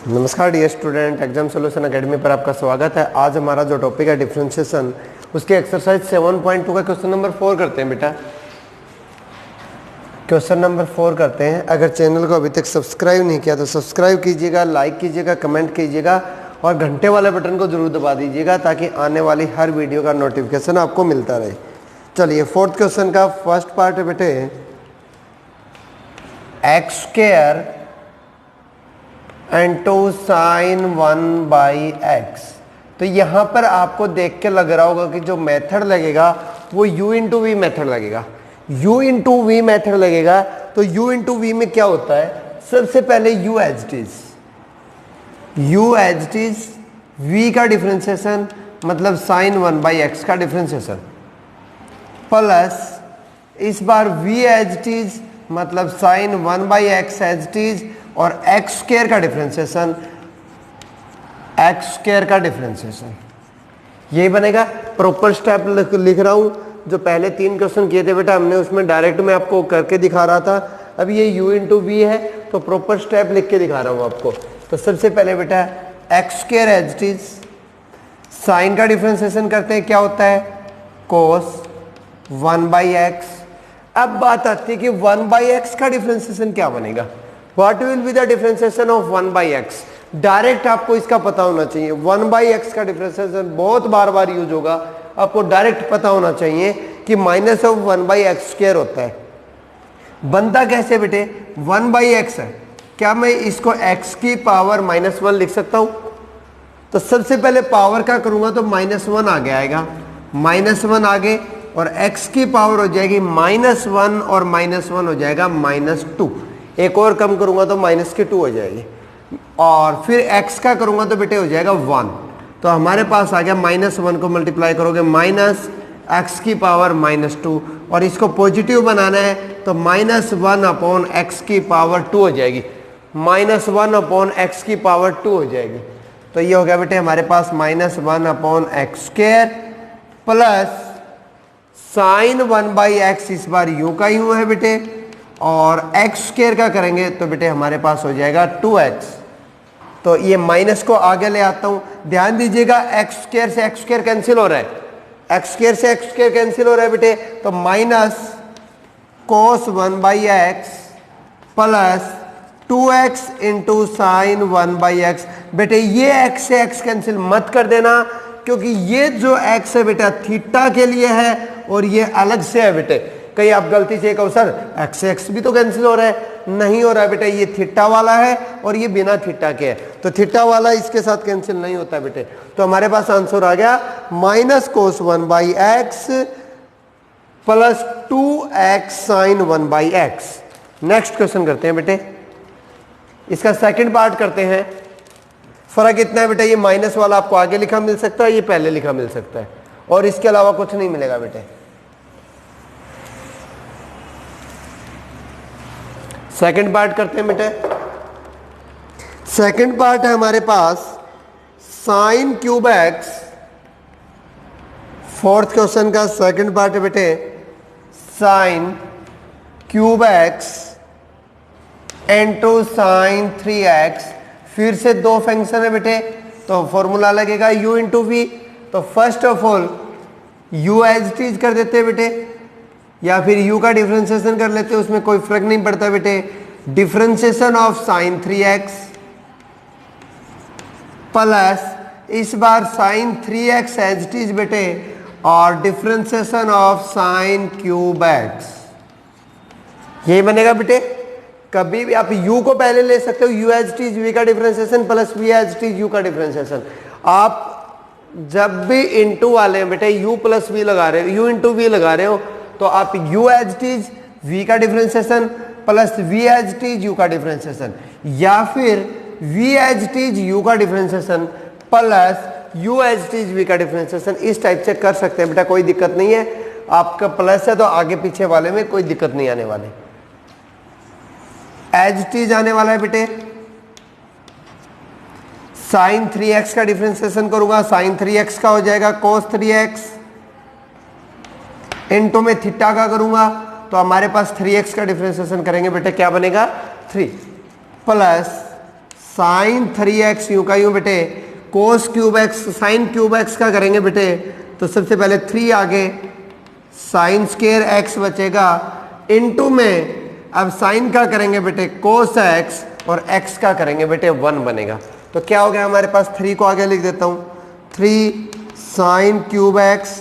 नमस्कार dear student, Exam Solution Academy पर आपका स्वागत है। आज हमारा जो टॉपिक है डिफरेंशिएशन, उसके एक्सरसाइज 7.2 का क्वेश्चन नंबर 4 करते हैं बेटा। क्वेश्चन नंबर 4 करते हैं। अगर चैनल को अभी तक सब्सक्राइब नहीं किया तो सब्सक्राइब कीजिएगा, लाइक कीजिएगा, कमेंट कीजिएगा और घंटे वाले बटन को जरूर दबा दीजिएगा ताकि आने वाली हर वीडियो का नोटिफिकेशन आपको मिलता रहे। चलिए, फोर्थ क्वेश्चन का फर्स्ट पार्ट है बेटे, x square into sine 1/x। तो यहाँ पर आपको देख के लग रहा होगा कि जो मेथड लगेगा वो u इंटू वी मेथड लगेगा। u इंटू वी मेथड लगेगा तो u इंटू वी में क्या होता है, सबसे पहले u as it is v का डिफरेंशिएशन मतलब साइन 1/x का डिफरेंशिएशन, प्लस इस बार v एज इट इज मतलब sine 1/x as it is और एक्स स्क्वायर का डिफरेंशिएशन, एक्स स्क्वायर का डिफरेंशिएशन यही बनेगा। प्रॉपर स्टेप लिख रहा हूं। जो पहले 3 क्वेश्चन किए थे बेटा हमने, उसमें डायरेक्ट मैं आपको करके दिखा रहा था। अब ये u इंटू वी है तो प्रॉपर स्टेप लिख के दिखा रहा हूं आपको। तो सबसे पहले बेटा x square as it is, sine का डिफरेंशिएशन करते हैं, क्या होता है कोस 1/x। अब बात आती है कि 1/x का डिफरेंशिएशन क्या बनेगा, What will be the differentiation of 1/x? Direct आपको इसका पता होना चाहिए। 1/x का डिफरेंशिएशन बहुत बार बार यूज होगा, आपको डायरेक्ट पता होना चाहिए कि माइनस ऑफ 1/x स्क्वायर होता है। बनता कैसे बेटे, 1/x है, क्या मैं इसको x की पावर -1 लिख सकता हूं? तो सबसे पहले पावर का करूंगा तो -1 आगे आएगा, -1 आगे और x की पावर हो जाएगी -1 और -1 हो जाएगा -2। एक और कम करूंगा तो -2 हो जाएगी और फिर x का करूंगा तो बेटे हो जाएगा 1। तो हमारे पास आ गया -1 को मल्टीप्लाई करोगे -x की पावर -2 और इसको पॉजिटिव बनाना है तो -1/x की पावर 2 हो जाएगी, -1/x की पावर 2 हो जाएगी। तो ये हो गया बेटे हमारे पास -1/x square plus sign 1/x, इस बार u का u है बेटे, और x स्क्वायर का करेंगे तो बेटे हमारे पास हो जाएगा 2x। तो ये माइनस को आगे ले आता हूं, ध्यान दीजिएगा x स्क्वायर से x स्क्वायर कैंसिल हो रहा है, x स्क्वायर से x स्क्वायर कैंसिल हो रहा है बेटे। तो minus cos 1/x plus 2x into sine 1/x। बेटे ये x से x कैंसिल मत कर देना क्योंकि ये जो x है बेटा थीटा के लिए है और ये अलग से है बेटे। कहीं आप गलती से कहो सर x से x भी तो कैंसिल हो रहा है, नहीं हो रहा है बेटा, ये थीटा वाला है और ये बिना थीटा के है, तो थीटा वाला इसके साथ कैंसिल नहीं होता बेटे। तो हमारे पास आंसर आ गया -cos 1/x plus 2x sine 1/x। Next question करते हैं बेटे, इसका सेकंड पार्ट करते हैं। फर्क इतना है बेटा, ये माइनस वाला आपको आगे लिखा मिल सकता है, ये पहले लिखा मिल सकता है और इसके अलावा कुछ नहीं मिलेगा बेटे। सेकंड पार्ट करते हैं बेटे। सेकंड पार्ट है हमारे पास sine cube x. Fourth question का सेकंड पार्ट है बेटे sine cube x into sine 3x। फिर से 2 फंक्शन है बेटे तो फॉर्मूला लगेगा u इंटू वी। तो first of all u as it is कर देते हैं बेटे या फिर u का डिफरेंशिएशन कर लेते हैं, उसमें कोई फर्क नहीं पड़ता बेटे। Differentiation of sign 3x plus इस बार sine 3x as it is बेटे और differentiation of sine cube x, यही बनेगा बेटे। कभी भी आप u को पहले ले सकते हो, u as it is v का differentiation plus v as it is u का डिफरेंशिएशन। आप जब भी इंटू वाले हैं बेटे u प्लस v लगा रहे हो, u इंटू वी लगा रहे हो तो आप u as it is v का differentiation plus v as it is u का डिफरेंशिएशन या फिर v as it is u का differentiation plus u as it is v का डिफरेंशिएशन, इस टाइप से कर सकते हैं बेटा, कोई दिक्कत नहीं है। आपका प्लस है तो आगे पीछे वाले में कोई दिक्कत नहीं आने वाली। एज इट इज आने वाला है बेटे, साइन 3x का डिफरेंशिएशन करूंगा, साइन 3x का हो जाएगा cos 3x इनटू में थीटा का करूंगा तो हमारे पास 3x का डिफरेंशिएशन करेंगे बेटे, क्या बनेगा 3 प्लस साइन 3x यूं का यूं बेटे, cos cube x sign cube x का करेंगे बेटे, तो सबसे पहले 3 आगे, साइन स्क्वायर एक्स बचेगा, इनटू में अब साइन का करेंगे बेटे कोस एक्स और एक्स का करेंगे बेटे 1 बनेगा। तो क्या हो गया हमारे पास, 3 को आगे लिख देता हूं, 3 साइन क्यूब एक्स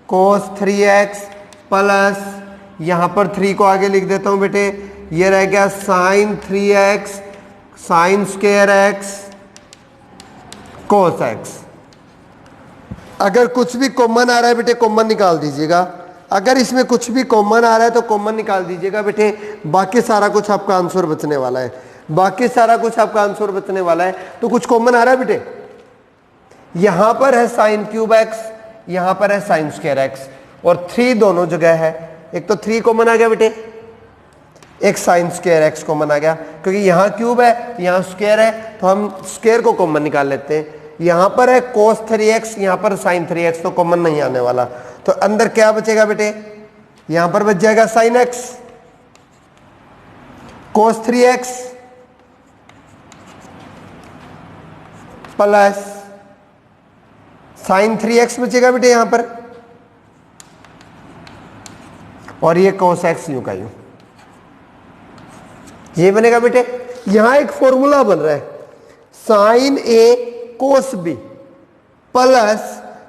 कोस 3x प्लस यहां पर 3 को आगे लिख देता हूं बेटे, ये रह गया sine 3x sine square x cos x. अगर कुछ भी कॉमन आ रहा है बेटे कॉमन निकाल दीजिएगा, अगर इसमें कुछ भी कॉमन आ रहा है तो कॉमन निकाल दीजिएगा बेटे, बाकी सारा कुछ आपका आंसर बचने वाला है, बाकी सारा कुछ आपका आंसर बचने वाला है। तो कुछ कॉमन आ रहा है बेटे, यहां पर है साइन क्यूब एक्स, यहां पर है साइन स्क्वायर एक्स और 3 दोनों जगह है। एक तो 3 कॉमन आ गया बेटे, एक साइन स्क्वायर एक्स कॉमन आ गया, क्योंकि यहां क्यूब है यहां स्क्वायर है तो हम स्क्वायर को कॉमन निकाल लेते हैं। यहां पर है cos 3x, यहां पर sin 3x, तो कॉमन नहीं आने वाला। तो अंदर क्या बचेगा बेटे, यहां पर बच जाएगा sin x cos 3x plus sin 3x बचेगा बेटे यहां पर, और ये cos x यूं का यूं, ये बनेगा बेटे। यहां एक फॉर्मूला बन रहा है, sine a cos b plus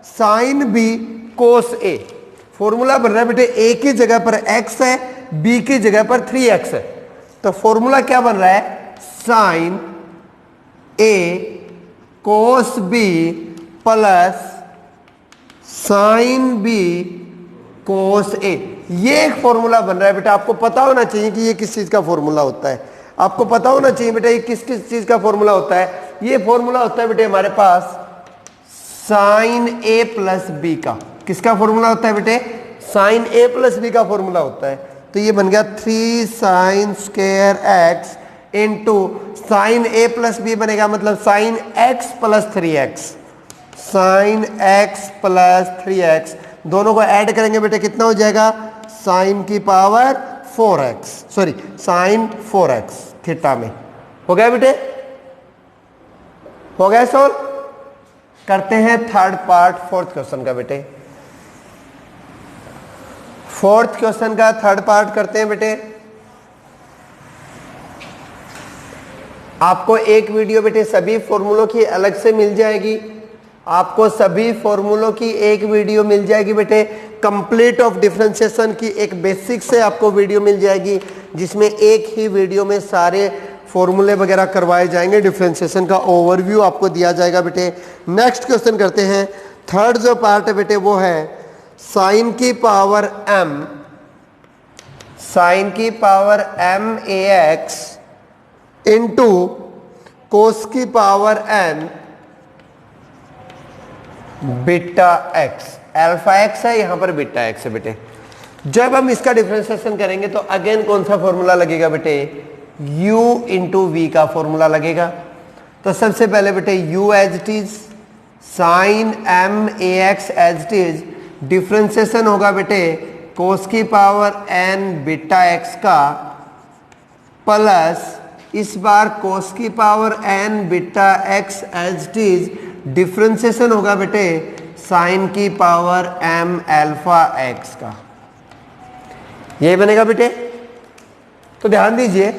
sine b cos a. Formula बन रहा है बेटे, ए की जगह पर x है, b की जगह पर 3x है, तो फॉर्मूला क्या बन रहा है, sine a cos b plus sine b cos a. ये एक फॉर्मूला बन रहा है बेटा। आपको पता होना चाहिए कि ये किस चीज का फॉर्मूला होता है, आपको पता होना चाहिए बेटा ये किस किस चीज का फॉर्मूला होता है। ये फॉर्मूला होता है बेटे हमारे पास साइन ए प्लस बी का। किसका फॉर्मूला होता है बेटे, साइन ए प्लस बी का फॉर्मूला होता है। तो ये बन गया 3 sine square x into sine a plus b बनेगा, मतलब sine x plus 3x, sine x plus 3x, दोनों को ऐड करेंगे बेटे कितना हो जाएगा, साइन की power 4x, sorry sine 4x theta में। हो गया बेटे, हो गया सॉल्व। करते हैं थर्ड पार्ट फोर्थ क्वेश्चन का बेटे। फोर्थ क्वेश्चन का थर्ड पार्ट करते हैं बेटे। आपको एक वीडियो बेटे सभी फॉर्मूलों की अलग से मिल जाएगी, आपको सभी फॉर्मूलों की एक वीडियो मिल जाएगी बेटे। कंप्लीट ऑफ डिफरेंशिएशन की एक बेसिक से आपको वीडियो मिल जाएगी, जिसमें एक ही वीडियो में सारे फॉर्मूले वगैरह करवाए जाएंगे, डिफरेंशिएशन का ओवरव्यू आपको दिया जाएगा बेटे। नेक्स्ट क्वेश्चन करते हैं। थर्ड जो पार्ट है बेटे वो है साइन की पावर m, साइन की power m ax into cos की power n beta x। Alpha x है, यहां पर बीटा x है बेटे। जब हम इसका डिफरेंशिएशन करेंगे तो अगेन कौन सा फॉर्मूला लगेगा बेटे, u इंटू वी का फॉर्मूला लगेगा। तो सबसे पहले बेटे u as it is, sine m ax as it is, differentiation होगा बेटे कोस की पावर n बीटा x का प्लस इस बार कोस की power n beta x as it is, differentiation होगा बेटे साइन की पावर m अल्फा x का। ये बनेगा बेटे। तो ध्यान दीजिए,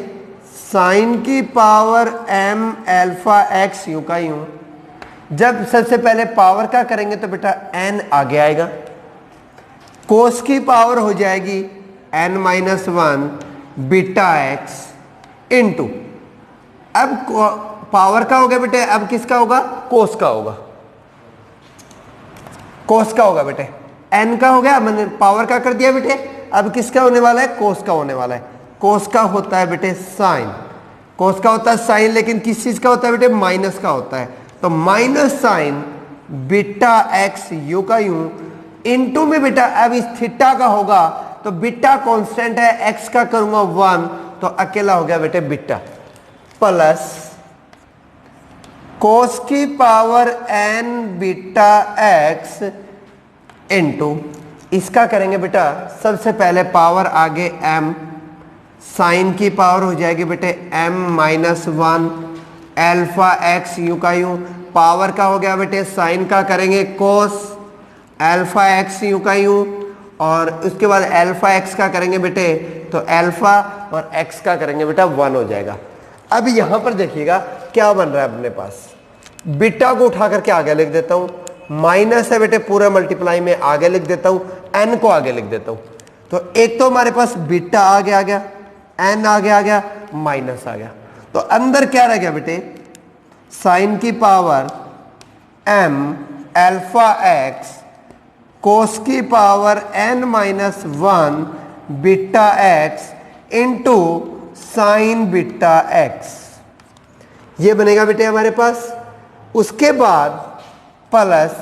साइन की पावर m अल्फा x यूं का यूं, जब सबसे पहले पावर का करेंगे तो बेटा n आगे आएगा, कोस की पावर हो जाएगी n-1 बीटा x इंटू, अब पावर का हो गया बेटे, अब किसका होगा, कोस का होगा, कोस का होगा बेटे। n का हो गया, मैंने पावर का कर दिया बेटे, अब किसका होने वाला है, कोस का होने वाला है। कोस का होता है बेटे साइन, कोस का होता है साइन, लेकिन किस चीज का होता है बेटे, माइनस का होता है। तो minus sign beta x you का यूं इंटू में बेटा अब इस थीटा का होगा, तो बीटा कांस्टेंट है, x का करूंगा 1, तो अकेला हो गया बेटे बीटा, प्लस कोस की power n beta x into इसका करेंगे बेटा सबसे पहले पावर आगे m, साइन की पावर हो जाएगी बेटे m-1 अल्फा एक्स यूं का यूं, पावर का हो गया बेटे साइन का करेंगे कोस अल्फा एक्स यूं का यूं, और उसके बाद अल्फा एक्स का करेंगे बेटे तो अल्फा और एक्स का करेंगे बेटा 1 हो जाएगा। अब यहां पर देखिएगा क्या बन रहा है अपने पास, बीटा को उठा करके आगे लिख देता हूं, माइनस है बेटे पूरा मल्टीप्लाई में आगे लिख देता हूं, एन को आगे लिख देता हूं। तो एक तो हमारे पास बीटा आगे आ गया, एन आगे आ गया, माइनस आ गया, तो अंदर क्या रह गया बेटे साइन की power m alpha x cos की power n minus 1 beta x into sine beta x, ये बनेगा बेटे हमारे पास। उसके बाद प्लस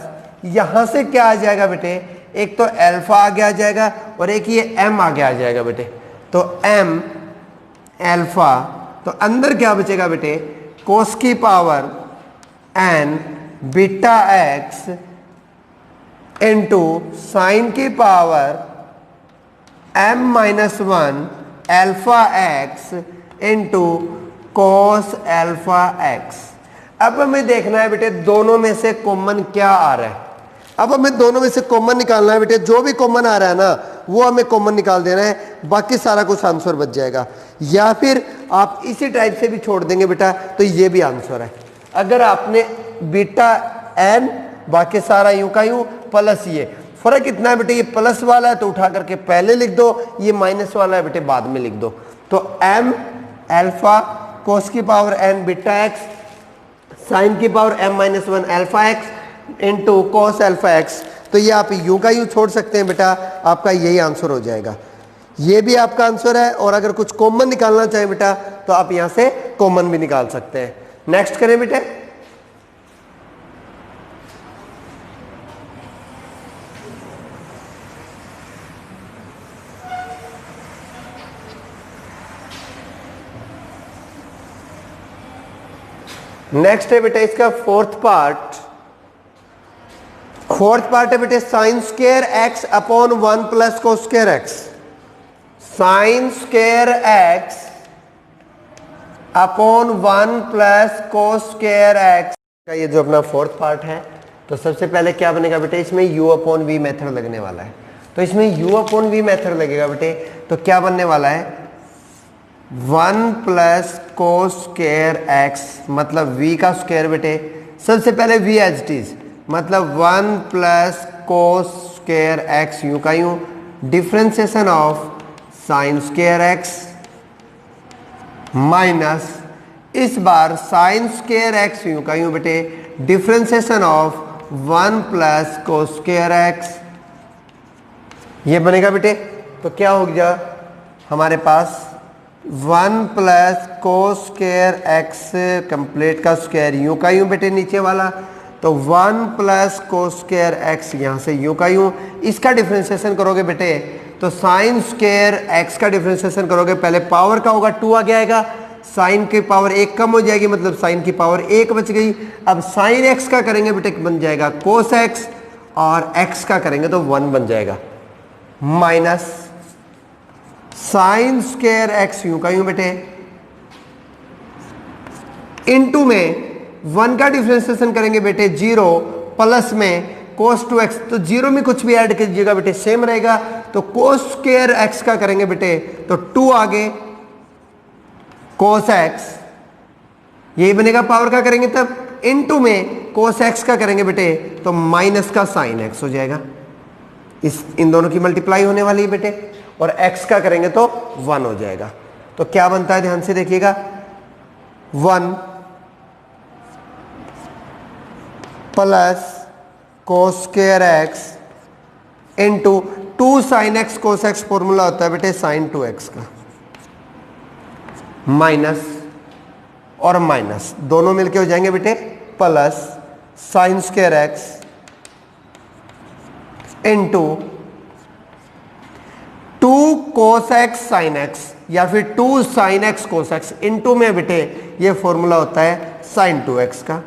यहां से क्या आ जाएगा बेटे, एक तो अल्फा आगे आ जाएगा और एक ये एम आगे आ जाएगा बेटे, तो एम अल्फा, तो अंदर क्या बचेगा बेटे कोस की power n beta x into sine की power m minus 1 alpha x into cos alpha x. अब हमें देखना है बेटे दोनों में से कॉमन क्या आ रहा है। अब हमें दोनों में से कॉमन निकालना है बेटे, जो भी कॉमन आ रहा है ना वो हमें कॉमन निकाल देना है, बाकी सारा कुछ आंसर बच जाएगा। या फिर आप इसी टाइप से भी छोड़ देंगे बेटा तो ये भी आंसर है। अगर आपने बीटा एन बाकी सारा यूं का यूं प्लस ये, फर्क कितना है बेटे, ये प्लस वाला है तो उठा करके पहले लिख दो, ये माइनस वाला है बेटे बाद में लिख दो। तो एम अल्फा कोस की power n beta x sine की power m minus 1 alpha x into cos alpha x, तो ये आप यूं का यूं छोड़ सकते हैं बेटा, आपका यही आंसर हो जाएगा। ये भी आपका आंसर है, और अगर कुछ कॉमन निकालना चाहें बेटा तो आप यहां से कॉमन भी निकाल सकते हैं। नेक्स्ट करें बेटे, नेक्स्ट है बेटा इसका फोर्थ पार्ट है बेटे sign square x upon 1 plus cos square x, sign square x upon 1 plus cos square x का ये जो अपना फोर्थ पार्ट है। तो सबसे पहले क्या बनेगा बेटे, इसमें u अपॉन वी मेथड लगने वाला है। तो इसमें u अपॉन वी मेथड लगेगा बेटे, तो क्या बनने वाला है 1 प्लस कोस स्क्वायर एक्स, मतलब v का स्क्वायर बेटे, सबसे पहले v एज इट इज, मतलब 1 plus cos square x u का यूं, differentiation of sine square x minus इस बार साइन स्क्वायर एक्स यूं का यूं बेटे, differentiation of 1 plus cos square x, ये बनेगा बेटे। तो क्या हो गया हमारे पास 1 plus cos square x complete का स्क्वायर यूं का यूं बेटे नीचे वाला, तो 1 प्लस कोस स्क्वायर एक्स यहां से यूं का यूं, इसका डिफरेंशिएशन करोगे बेटे तो साइन स्क्वायर एक्स का डिफरेंशिएशन करोगे, पहले पावर का होगा 2 आगे आएगा, साइन की पावर 1 कम हो जाएगी, मतलब साइन की पावर 1 बच गई। अब साइन एक्स का करेंगे बेटे बन जाएगा कोस एक्स, और एक्स का करेंगे तो 1 बन जाएगा, minus sign square x u का यूं बेटे, इनटू में 1 का डिफरेंशिएशन करेंगे बेटे 0 प्लस में कोस 2x, तो 0 में कुछ भी ऐड कीजिएगा बेटे सेम रहेगा, तो कोस स्क्वायर x का करेंगे बेटे तो 2 आगे कोस x, यही बनेगा पावर का करेंगे तब, इनटू में कोस x का करेंगे बेटे तो माइनस का साइन x हो जाएगा, इन दोनों की मल्टीप्लाई होने वाली है बेटे, और x का करेंगे तो 1 हो जाएगा। तो क्या बनता है ध्यान से देखिएगा 1 plus cos square x into 2 sine x cos x, formula होता है बेटे साइन 2x का, माइनस और माइनस दोनों मिलके हो जाएंगे बेटे plus sign square x into 2 cos x sine x, या फिर 2 sine x cos x, into में बेटे ये फॉर्मूला होता है साइन 2x का,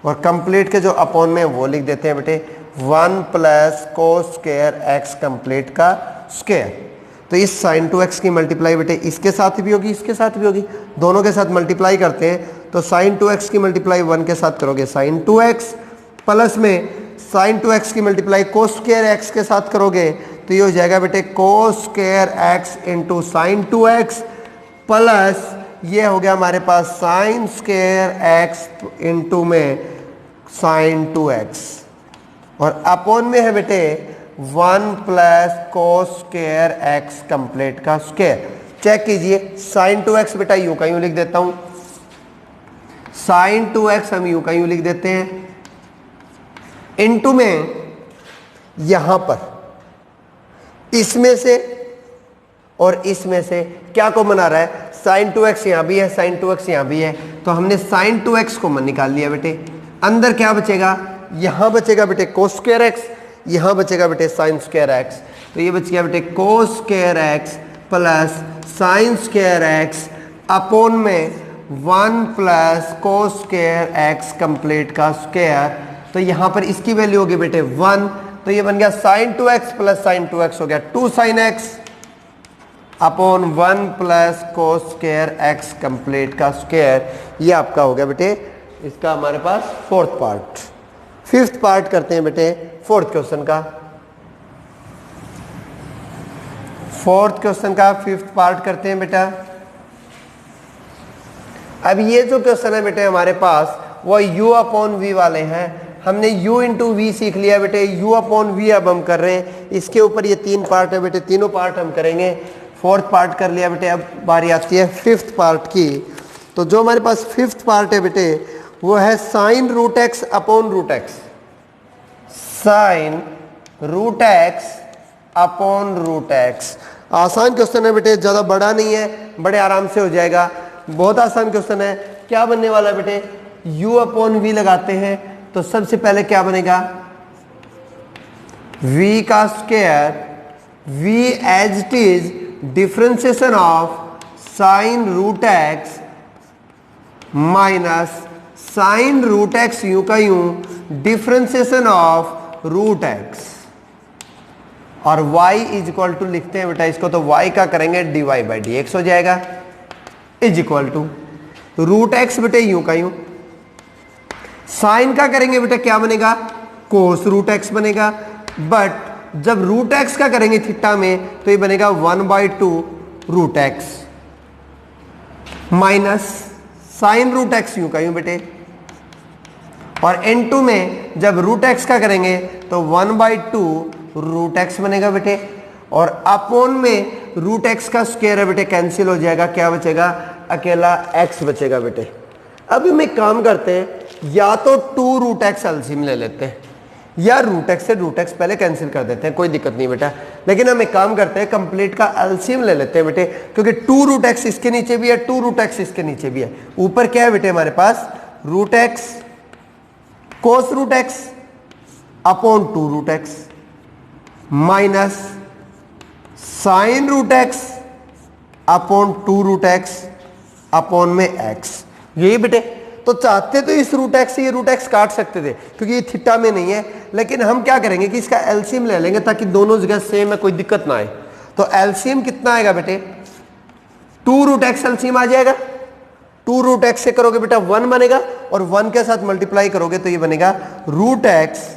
और कंप्लीट के जो अपॉन में वो लिख देते हैं बेटे 1 plus cos square x complete का स्क्वायर। तो इस साइन 2x की मल्टीप्लाई बेटे इसके साथ भी होगी, इसके साथ भी होगी, दोनों के साथ मल्टीप्लाई करते हैं तो साइन 2x की मल्टीप्लाई 1 के साथ करोगे साइन 2x, प्लस में साइन 2x की मल्टीप्लाई कोस स्क्वायर x के साथ करोगे तो ये हो जाएगा बेटे कोस square x into sine 2x, plus ये हो गया हमारे पास साइन स्क्वायर x इंटू में साइन 2x, और अपोन में है बेटे 1 plus cos square x complete का स्क्वायर। चेक कीजिए, साइन 2x बेटा यूं का यूं लिख देता हूं, साइन 2x हम यूं का यूं लिख देते हैं, इनटू में यहां पर इसमें से और इसमें से क्या कॉमन आ रहा है, साइन 2x यहां भी है, साइन 2x यहां भी है, तो हमने साइन 2x कॉमन निकाल लिया बेटे। अंदर क्या बचेगा, यहां बचेगा बेटे कोस स्क्वायर x, यहां बचेगा बेटे साइन स्क्वायर x, तो ये बच गया बेटे कोस square x plus sine square x upon में 1 plus cos square x complete का स्क्वायर। तो यहां पर इसकी वैल्यू होगी बेटे 1, तो ये बन गया sign 2x plus sign 2x हो गया 2 sine x upon 1 plus cos square x complete का स्क्वायर। ये आपका हो गया बेटे इसका हमारे पास फोर्थ पार्ट। फिफ्थ पार्ट करते हैं बेटे फोर्थ क्वेश्चन का। फोर्थ क्वेश्चन का फिफ्थ पार्ट करते हैं बेटा। अब ये जो क्वेश्चन है बेटे हमारे पास वो u अपॉन वी वाले हैं। हमने u इंटू वी सीख लिया बेटे, u अपॉन वी अब हम कर रहे हैं। इसके ऊपर ये 3 पार्ट है बेटे, तीनों पार्ट हम करेंगे। फोर्थ पार्ट कर लिया बेटे, अब बारी आती है फिफ्थ पार्ट की। तो जो हमारे पास फिफ्थ पार्ट है बेटे वो है sine root x upon root x, sine root x upon root x. आसान क्वेश्चन है बेटे, ज्यादा बड़ा नहीं है, बड़े आराम से हो जाएगा। बहुत आसान क्वेश्चन है। क्या बनने वाला है बेटे, u अपॉन वी लगाते हैं तो सबसे पहले क्या बनेगा, v का square, v as it is differentiation of sine root x minus sine root x u का u differentiation of root x, और y इज इक्वल टू लिखते हैं बेटा इसको, तो y का करेंगे dy बाई डी एक्स हो जाएगा, is equal to root x बेटे यूं का यूं, साइन का करेंगे बेटा क्या बनेगा, कोस रूट एक्स बनेगा। बट जब रूट एक्स का करेंगे थीटा में तो ये बनेगा 1/2 root x minus sine root x u का यूं बेटे, और n2 में जब रूट एक्स का करेंगे तो 1/2 रूट एक्स बनेगा बेटे, और अपॉन में रूट एक्स का स्क्वायर है बेटे कैंसिल हो जाएगा, क्या बचेगा, अकेला x बचेगा बेटे। अब हम एक काम करते हैं, या तो 2 रूट एक्स एलसीएम ले लेते हैं या रूट एक्स से रूट एक्स पहले कैंसिल कर देते हैं, कोई दिक्कत नहीं बेटा। लेकिन हम एक काम करते हैं, कंप्लीट का एलसीएम ले लेते हैं बेटे, क्योंकि 2 रूट एक्स इसके नीचे भी है, 2 रूट एक्स इसके नीचे भी है। ऊपर क्या है बेटे हमारे पास, root x cos root x upon 2 root x minus sine root x upon 2 root x upon में एक्स। यही बेटे, तो चाहते तो इस रूट एक्स से ये रूट एक्स काट सकते थे क्योंकि ये थीटा में नहीं है, लेकिन हम क्या करेंगे कि इसका एलसीएम ले लेंगे ताकि दोनों जगह सेम है, कोई दिक्कत ना आए। तो एलसीएम कितना आएगा बेटे, 2 रूट एक्स एलसीएम आ जाएगा, 2 रूट एक्स से करोगे बेटा 1 बनेगा, और 1 के साथ मल्टीप्लाई करोगे तो ये बनेगा root x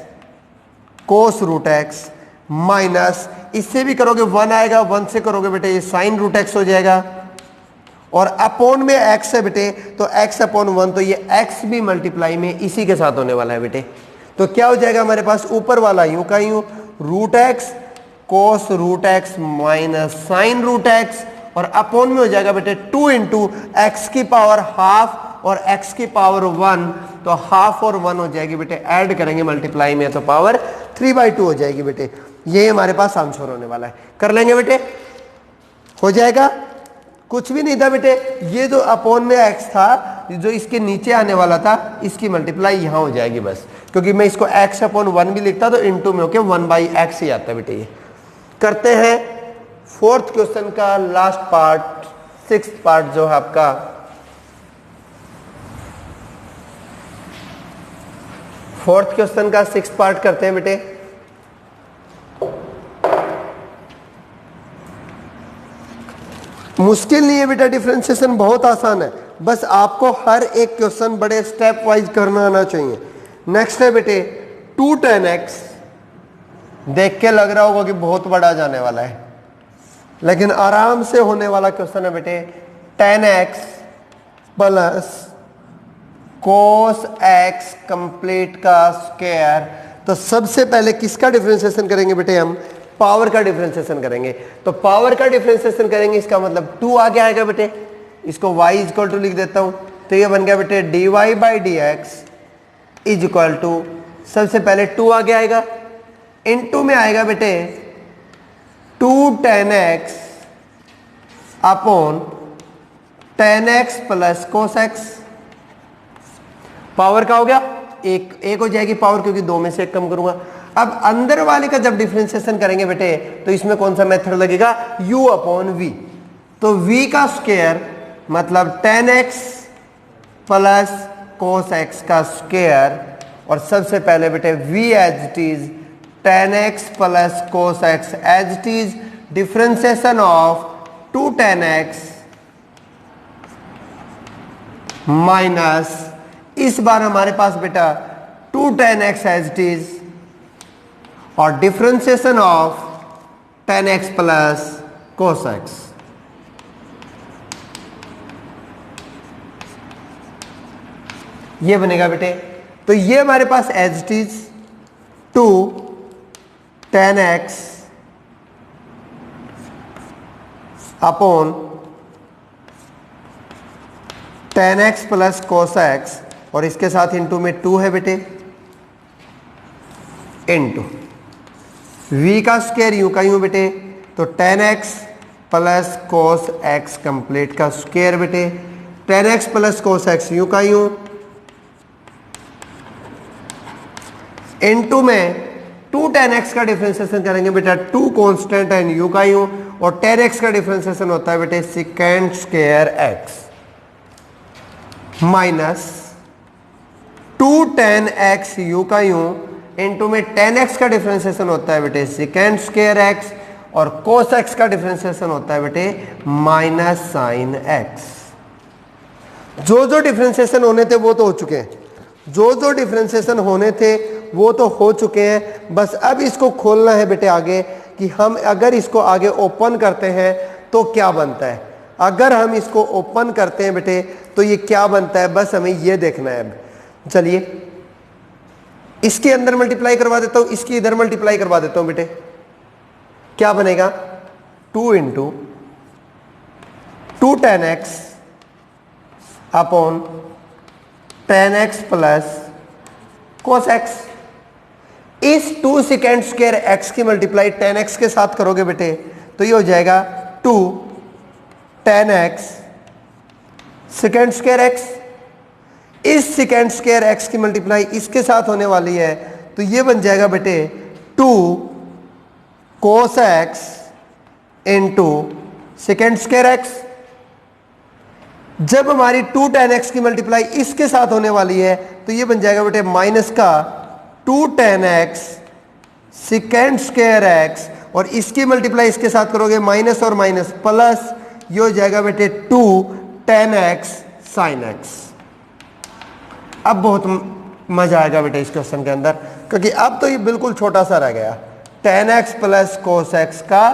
cos root x minus, इससे भी करोगे 1 आएगा, 1 से करोगे बेटे ये साइन रूट एक्स हो जाएगा, और अपॉन में x है बेटे, तो x अपॉन 1, तो ये x भी मल्टीप्लाई में इसी के साथ होने वाला है बेटे। तो क्या हो जाएगा हमारे पास, ऊपर वाला यूं का यूं root x cos root x minus sine root x, और अपॉन में हो जाएगा बेटे 2 इंटू एक्स की पावर हाफ और x की पावर 1, तो हाफ और 1 हो जाएगी बेटे, ऐड करेंगे मल्टीप्लाई में तो पावर 3/2 हो जाएगी बेटे। ये हमारे पास आंसर होने वाला है, कर लेंगे बेटे, हो जाएगा। कुछ भी नहीं था बेटे, ये जो अपॉन में x था जो इसके नीचे आने वाला था, इसकी मल्टीप्लाई यहां हो जाएगी बस, क्योंकि मैं इसको x अपॉन 1 भी लिखता तो इनटू में होके 1/x ही आता है बेटे। ये करते हैं फोर्थ क्वेश्चन का लास्ट पार्ट, सिक्स्थ पार्ट जो है आपका। फोर्थ क्वेश्चन का सिक्स्थ पार्ट करते हैं बेटे। मुश्किल नहीं है बेटा, डिफरेंशिएशन बहुत आसान है, बस आपको हर एक क्वेश्चन बड़े स्टेप वाइज करना आना चाहिए। नेक्स्ट है बेटे 2 tan x। देख के लग रहा होगा कि बहुत बड़ा जाने वाला है, लेकिन आराम से होने वाला क्वेश्चन है बेटे। tan x plus cos x complete का स्क्वायर। तो सबसे पहले किसका डिफरेंशिएशन करेंगे बेटे? हम पावर का डिफरेंशिएशन करेंगे। तो पावर का डिफरेंशिएशन करेंगे, इसका मतलब 2 आगे आएगा बेटे। इसको y इक्वल टू लिख देता हूं, तो ये बन गया बेटे dy by d x is equal to, सबसे पहले 2 आगे आएगा, इनटू में आएगा बेटे 2 tan x upon tan x plus cos x। Power का हो गया एक हो जाएगी पावर, क्योंकि 2 में से 1 कम करूंगा। अब अंदर वाले का जब डिफरेंशिएशन करेंगे बेटे, तो इसमें कौन सा मेथड लगेगा? u upon v। तो v का स्क्वायर मतलब tan x plus cos x का स्क्वायर, और सबसे पहले बेटे v as it is tan x plus cos x as it is differentiation of 2 tan x minus, इस बार हमारे पास बेटा 2 tan x as it is और differentiation of tan x plus cos x। ये बनेगा बेटे। तो ये हमारे पास as it is 2 tan x upon tan x plus cos x, और इसके साथ इंटू में 2 है बेटे, इंटू v का स्क्वायर यूं का यूं बेटे, तो tan x plus cos x complete का स्क्वायर बेटे, tan x plus cos x यूं का यूं, इनटू में 2 tan x का डिफरेंशिएशन करेंगे बेटा, 2 कांस्टेंट एंड u का u, और tan x का डिफरेंशिएशन होता है बेटे second square x minus 2 tan x u का u, इनटू में tan x का डिफरेंशिएशन होता है बेटे सेकेंड स्क्वायर x, और cos x का डिफरेंशिएशन होता है बेटे माइनस साइन x। जो डिफरेंशिएशन होने थे वो तो हो चुके हैं, जो डिफरेंशिएशन होने थे वो तो हो चुके हैं। बस अब इसको खोलना है बेटे आगे, कि हम अगर इसको आगे ओपन करते हैं तो क्या बनता है। अगर हम इसको ओपन करते हैं बेटे तो ये क्या बनता है, बस हमें ये देखना है। अब चलिए इसके अंदर मल्टीप्लाई करवा देता हूं, इसकी इधर मल्टीप्लाई करवा देता हूं बेटे। क्या बनेगा? 2 into 2 tan x upon tan x plus cos x। इस 2 सेकेंड स्क्वायर x की मल्टीप्लाई tan x के साथ करोगे बेटे, तो ये हो जाएगा 2 tan x second square x। इस सेकेंड स्क्वायर x की मल्टीप्लाई इसके साथ होने वाली है, तो ये बन जाएगा बेटे 2 cos x into second square x। जब हमारी 2 tan x की मल्टीप्लाई इसके साथ होने वाली है, तो ये बन जाएगा बेटे माइनस का 2 tan x second square x, और इसकी मल्टीप्लाई इसके साथ करोगे माइनस और माइनस प्लस, ये हो जाएगा बेटे 2 tan x sin x। अब बहुत मजा आएगा बेटे इस क्वेश्चन के अंदर, क्योंकि अब तो ये बिल्कुल छोटा सा रह गया, tan x plus cos x का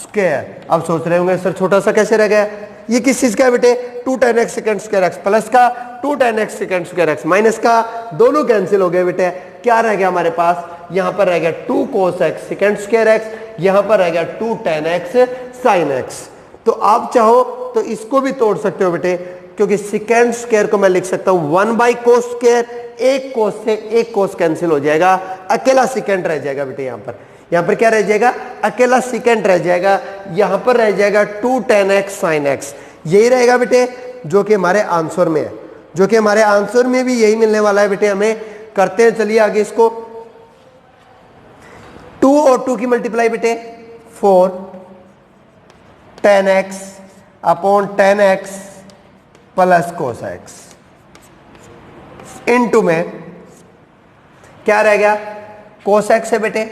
स्क्वायर। अब सोच रहे होंगे सर छोटा सा कैसे रह गया, ये किस चीज का है बेटे? 2 tan x second square x plus का 2 tan x second square x minus का, दोनों कैंसिल हो गए बेटे। क्या रह गया हमारे पास? यहां पर रह गया 2 cos x second square x, यहां पर रह गया 2 tan x sin x। तो आप चाहो तो इसको भी तोड़ सकते हो बेटे, क्योंकि सेकेंड स्क्वायर को मैं लिख सकता हूं 1 बाई cos स्क्वायर, एक cos से एक cos कैंसिल हो जाएगा, अकेला सेकेंड रह जाएगा बेटे। यहां पर क्या रह जाएगा? अकेला सेकेंड रह जाएगा। यहां पर रह जाएगा 2 tan x sin x। यही रहेगा बेटे जो कि हमारे आंसर में है, जो कि हमारे आंसर में भी यही मिलने वाला है बेटे। हमें करते हैं, चलिए आगे इसको। 2 और 2 की मल्टीप्लाई बेटे 4 tan x upon tan x plus cos x, into में क्या रह गया? cos x है बेटे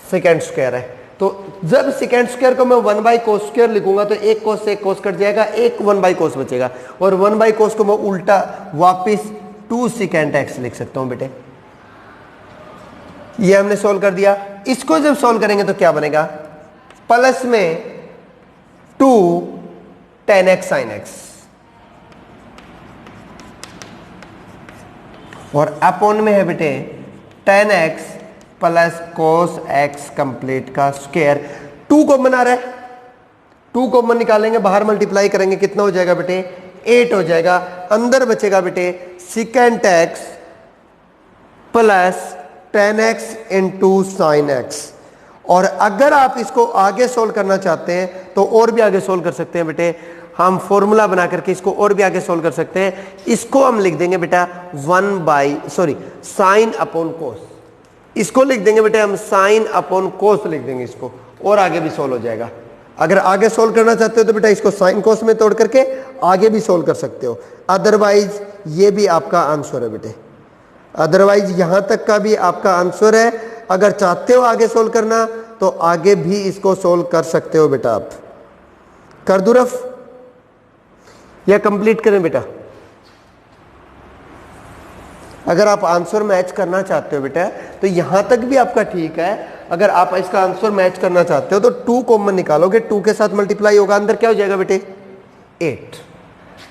सेकेंड स्क्वायर है, तो जब सेकेंड स्क्वायर को मैं 1/cos² लिखूंगा तो एक कोस से एक कोस कट जाएगा, एक 1/cos बचेगा, और 1/cos को मैं उल्टा वापिस 2 secant x लिख सकता हूं बेटे। ये हमने सोल्व कर दिया। इसको जब सोल्व करेंगे तो क्या बनेगा, प्लस में 2 tan x sin x और अपॉन में है बेटे tan x plus cos x complete का स्क्वायर। 2 कॉमन आ रहा है, 2 कॉमन निकालेंगे, बाहर मल्टीप्लाई करेंगे, कितना हो जाएगा बेटे 8 हो जाएगा। अंदर बचेगा बेटे secant x plus tan x into sin x। और अगर आप इसको आगे सोल्व करना चाहते हैं तो और भी आगे सोल्व कर सकते हैं बेटे, हम फॉर्मूला बना करके इसको और भी आगे सोल्व कर सकते हैं। इसको हम लिख देंगे बेटा साइन अपॉन कोस, इसको लिख देंगे बेटे हम साइन अपॉन कोस लिख देंगे इसको, और आगे भी सोल्व हो जाएगा। अगर आगे सोल्व करना चाहते हो तो बेटा इसको साइन कोस में तोड़ करके आगे भी सोल्व कर सकते हो, अदरवाइज ये भी आपका आंसर है बेटे, अदरवाइज यहां तक का भी आपका आंसर है। अगर चाहते हो आगे सोल्व करना तो आगे भी इसको सोल्व कर सकते हो बेटा। आप कर दूं रफ या कंप्लीट करें बेटा? अगर आप आंसर मैच करना चाहते हो बेटा तो यहां तक भी आपका ठीक है। अगर आप इसका आंसर मैच करना चाहते हो तो 2 कॉमन निकालोगे, 2 के साथ मल्टीप्लाई होगा, अंदर क्या हो जाएगा बेटे 8,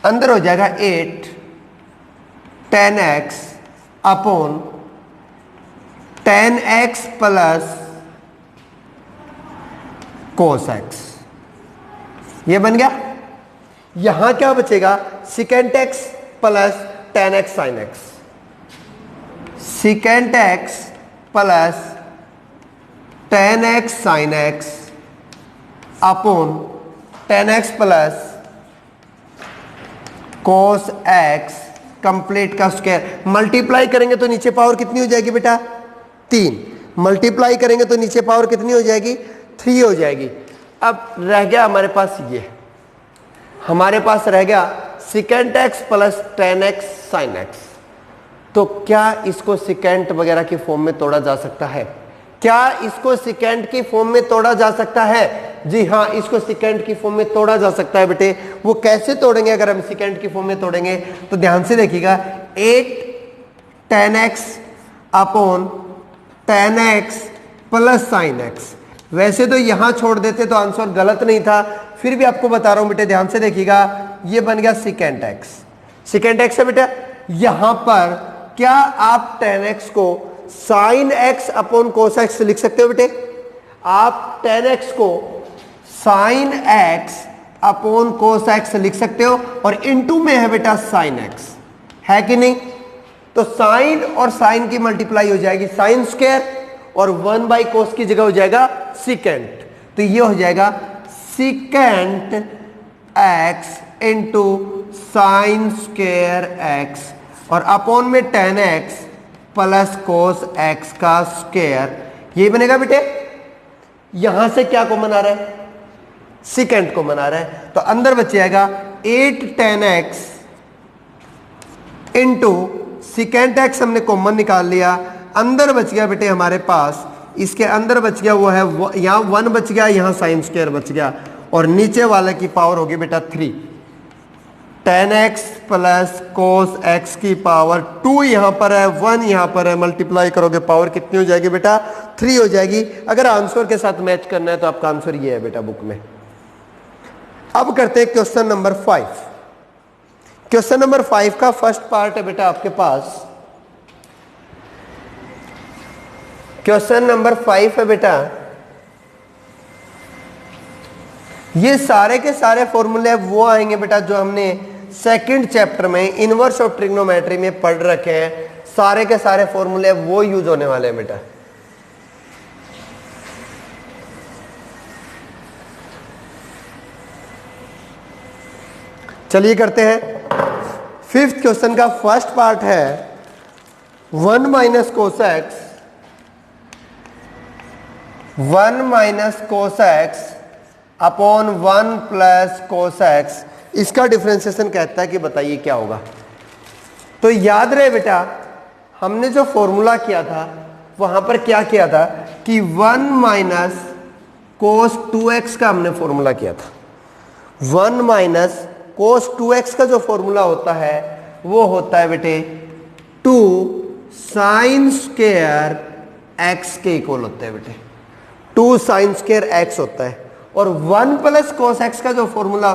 अंदर हो जाएगा 8 tan x upon tan x plus cos x, ये बन गया। यहां क्या बचेगा secant x plus tan x sin x, secant x plus tan x sin x upon tan x plus cos x complete का स्क्वायर। मल्टीप्लाई करेंगे तो नीचे पावर कितनी हो जाएगी बेटा 3, मल्टीप्लाई करेंगे तो नीचे पावर कितनी हो जाएगी 3 हो जाएगी। अब रह गया हमारे पास ये, हमारे पास रह गया secant x plus tan x sin x। तो क्या इसको secant वगैरह की फॉर्म में तोड़ा जा सकता है? क्या इसको secant की फॉर्म में तोड़ा जा सकता है? जी हाँ, इसको secant की फॉर्म में तोड़ा जा सकता है बेटे। वो कैसे तोड़ेंगे? अगर हम secant की फॉर्म में तोड़ेंगे तो ध्यान से देखिएगा, 8 tan x upon tan x plus sin x। वैसे तो यहां छोड़ देते तो आंसर गलत नहीं था, फिर भी आपको बता रहा हूं बेटे, ध्यान से देखिएगा, ये बन गया secant x। secant x है बेटा, यहां पर क्या आप tan x को sin x upon cos x लिख सकते हो बेटे? आप tan x को sin x upon cos x लिख सकते हो, और इनटू में है बेटा sin x, है कि नहीं? तो sin और sin की मल्टीप्लाई हो जाएगी sin स्क्वायर, और 1/cos की जगह हो जाएगा secant। तो ये हो जाएगा secant x into sine square x, और अपॉन में tan x plus cos x का स्क्वायर, ये बनेगा बेटे। यहां से क्या कॉमन आ रहा है? secant कॉमन आ रहा है, तो अंदर बच जाएगा 8 tan x into secant x हमने कॉमन निकाल लिया, अंदर बच गया बेटे हमारे पास, इसके अंदर बच गया वो है यहां 1 बच गया, यहां साइन स्क्वायर बच गया, और नीचे वाले की पावर होगी बेटा 3, tan x plus cos x की पावर 2 यहां पर है, 1 यहां पर है, मल्टीप्लाई करोगे पावर कितनी हो जाएगी बेटा 3 हो जाएगी। अगर आंसर के साथ मैच करना है तो आपका आंसर ये है बेटा बुक में। अब करते हैं क्वेश्चन नंबर 5। क्वेश्चन नंबर 5 का फर्स्ट पार्ट है बेटा आपके पास, क्वेश्चन नंबर 5 है बेटा, ये सारे के सारे फॉर्मूले वो आएंगे बेटा जो हमने सेकंड चैप्टर में इनवर्स ऑफ ट्रिग्नोमेट्री में पढ़ रखे हैं। सारे के सारे फॉर्मूले वो यूज होने वाले हैं बेटा। चलिए करते हैं। 5th क्वेश्चन का फर्स्ट पार्ट है 1 minus cos x 1 minus cos x upon 1 plus cos x, इसका डिफरेंशिएशन कहता है कि बताइए क्या होगा। तो याद रहे बेटा, हमने जो फॉर्मूला किया था वहां पर क्या किया था कि 1 माइनस cos 2x का हमने फॉर्मूला किया था। 1 माइनस cos 2x का जो फॉर्मूला होता है वो होता है बेटे 2 साइन स्क्वायर x के इक्वल होता है बेटे, 2 साइन स्क्वायर x होता है। और 1 प्लस cos x का जो फॉर्मूला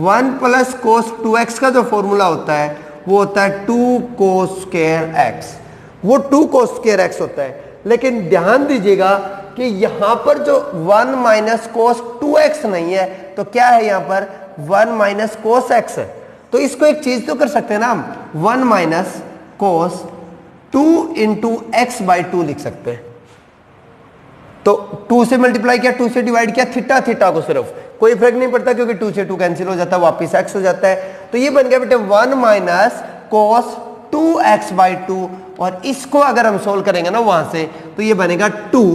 1 प्लस cos 2x का जो फॉर्मूला होता है वो होता है 2 cos स्क्वायर x, वो 2 cos स्क्वायर x होता है। लेकिन ध्यान दीजिएगा कि यहां पर जो 1 माइनस कोस 2x नहीं है तो क्या है, यहां पर 1 माइनस कोस x है। तो इसको एक चीज तो कर सकते हैं ना हम, 1 minus cos 2 into x by 2 लिख सकते हैं। तो 2 से मल्टीप्लाई किया, 2 से डिवाइड किया, थीटा थीटा को सिर्फ, कोई फर्क नहीं पड़ता क्योंकि 2 से 2 कैंसिल हो जाता है, वापिस x हो जाता है। तो ये बन गया बेटे 1 माइनस कोस 2x बाई 2, और इसको अगर हम सोल्व करेंगे ना वहां से तो ये बनेगा 2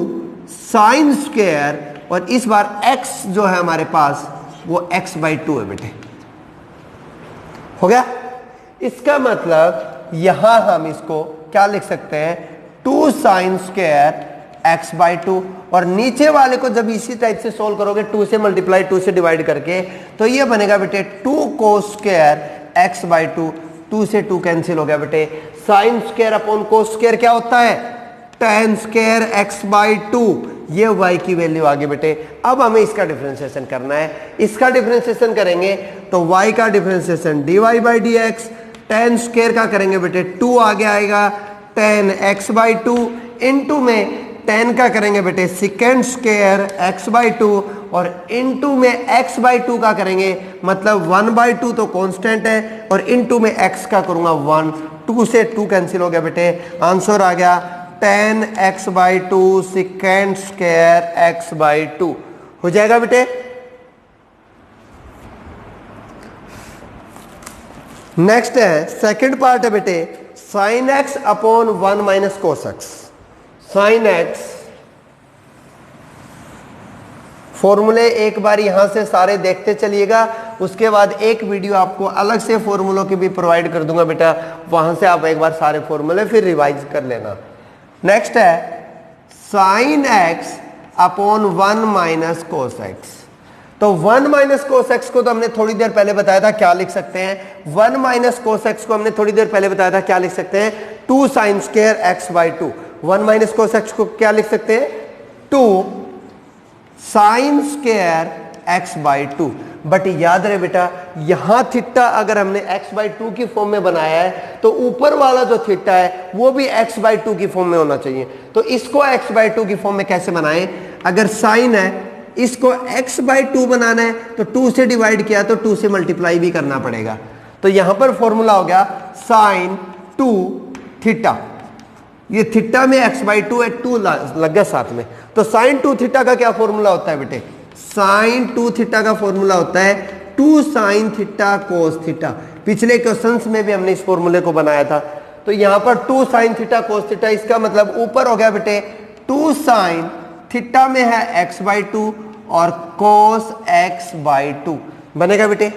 साइन स्क्वायर, और इस बार x जो है हमारे पास वो x बाई 2 है बेटे। हो गया? इसका मतलब यहां हम इसको क्या लिख सकते हैं, 2 साइन स्क्वायर x बाई 2, और नीचे वाले को जब इसी टाइप से सोल्व करोगे 2 से मल्टीप्लाई 2 से डिवाइड करके तो ये बनेगा बेटे 2 कोस स्क्वायर x बाई 2, 2 से 2 कैंसिल हो गया बेटे। Sign square upon cos square क्या होता है, tan स्क्वायर x बाई 2, ये y की वैल्यू आ गई बेटे। अब हमें इसका डिफरेंशिएशन करना है, इसका डिफरेंशिएशन करेंगे तो y का differentiation dy by d x, tan square का करेंगे बेटे 2 आगे आएगा tan x बाई 2, इंटू में tan का करेंगे बेटे सेकेंड स्क्वायर x बाई 2, और इंटू में x बाई 2 का करेंगे मतलब 1 बाई 2 तो कांस्टेंट है, और इंटू में x का करूंगा 1, 2 से 2 कैंसिल हो गया बेटे। आंसर आ गया tan x by 2 second square x by 2 हो जाएगा बेटे। नेक्स्ट है सेकंड पार्ट है बेटे sine x upon 1 minus cos x। Sine x फॉर्मूले एक बार यहां से सारे देखते चलिएगा, उसके बाद एक वीडियो आपको अलग से फॉर्मूलों की भी प्रोवाइड कर दूंगा बेटा, वहां से आप एक बार सारे फॉर्मूले फिर रिवाइज कर लेना। नेक्स्ट है sine x upon 1 minus cos x। तो 1 माइनस कोस x को तो हमने थोड़ी देर पहले बताया था क्या लिख सकते हैं, 1 माइनस कोस x को हमने थोड़ी देर पहले बताया था क्या लिख सकते हैं, 2 sine square x by 2। 1 minus cos x को क्या लिख सकते हैं, 2 sine square x by 2। But याद रहे बेटा यहां थीटा अगर हमने x बाई 2 की फॉर्म में बनाया है तो ऊपर वाला जो थीटा है वो भी x बाई 2 की फॉर्म में होना चाहिए। तो इसको x बाई 2 की फॉर्म में कैसे बनाएं, अगर साइन है इसको x बाई 2 बनाना है तो 2 से डिवाइड किया तो 2 से मल्टीप्लाई भी करना पड़ेगा। तो यहां पर फॉर्मूला हो गया साइन 2 थीटा, ये थीटा में x बाई 2 है, 2 लग गया साथ में। तो साइन 2 थीटा का क्या फॉर्मूला होता है बेटे, साइन 2 थीटा का फॉर्मूला होता है 2 साइन थीटा कोस थीटा। पिछले क्वेश्चंस में भी हमने इस फॉर्मूले को बनाया था। तो यहां पर 2 साइन थीटा कोस थीटा, इसका मतलब ऊपर हो गया बेटे 2 साइन थीटा में है x बाई 2 और कोस x बाई 2 बनेगा बेटे।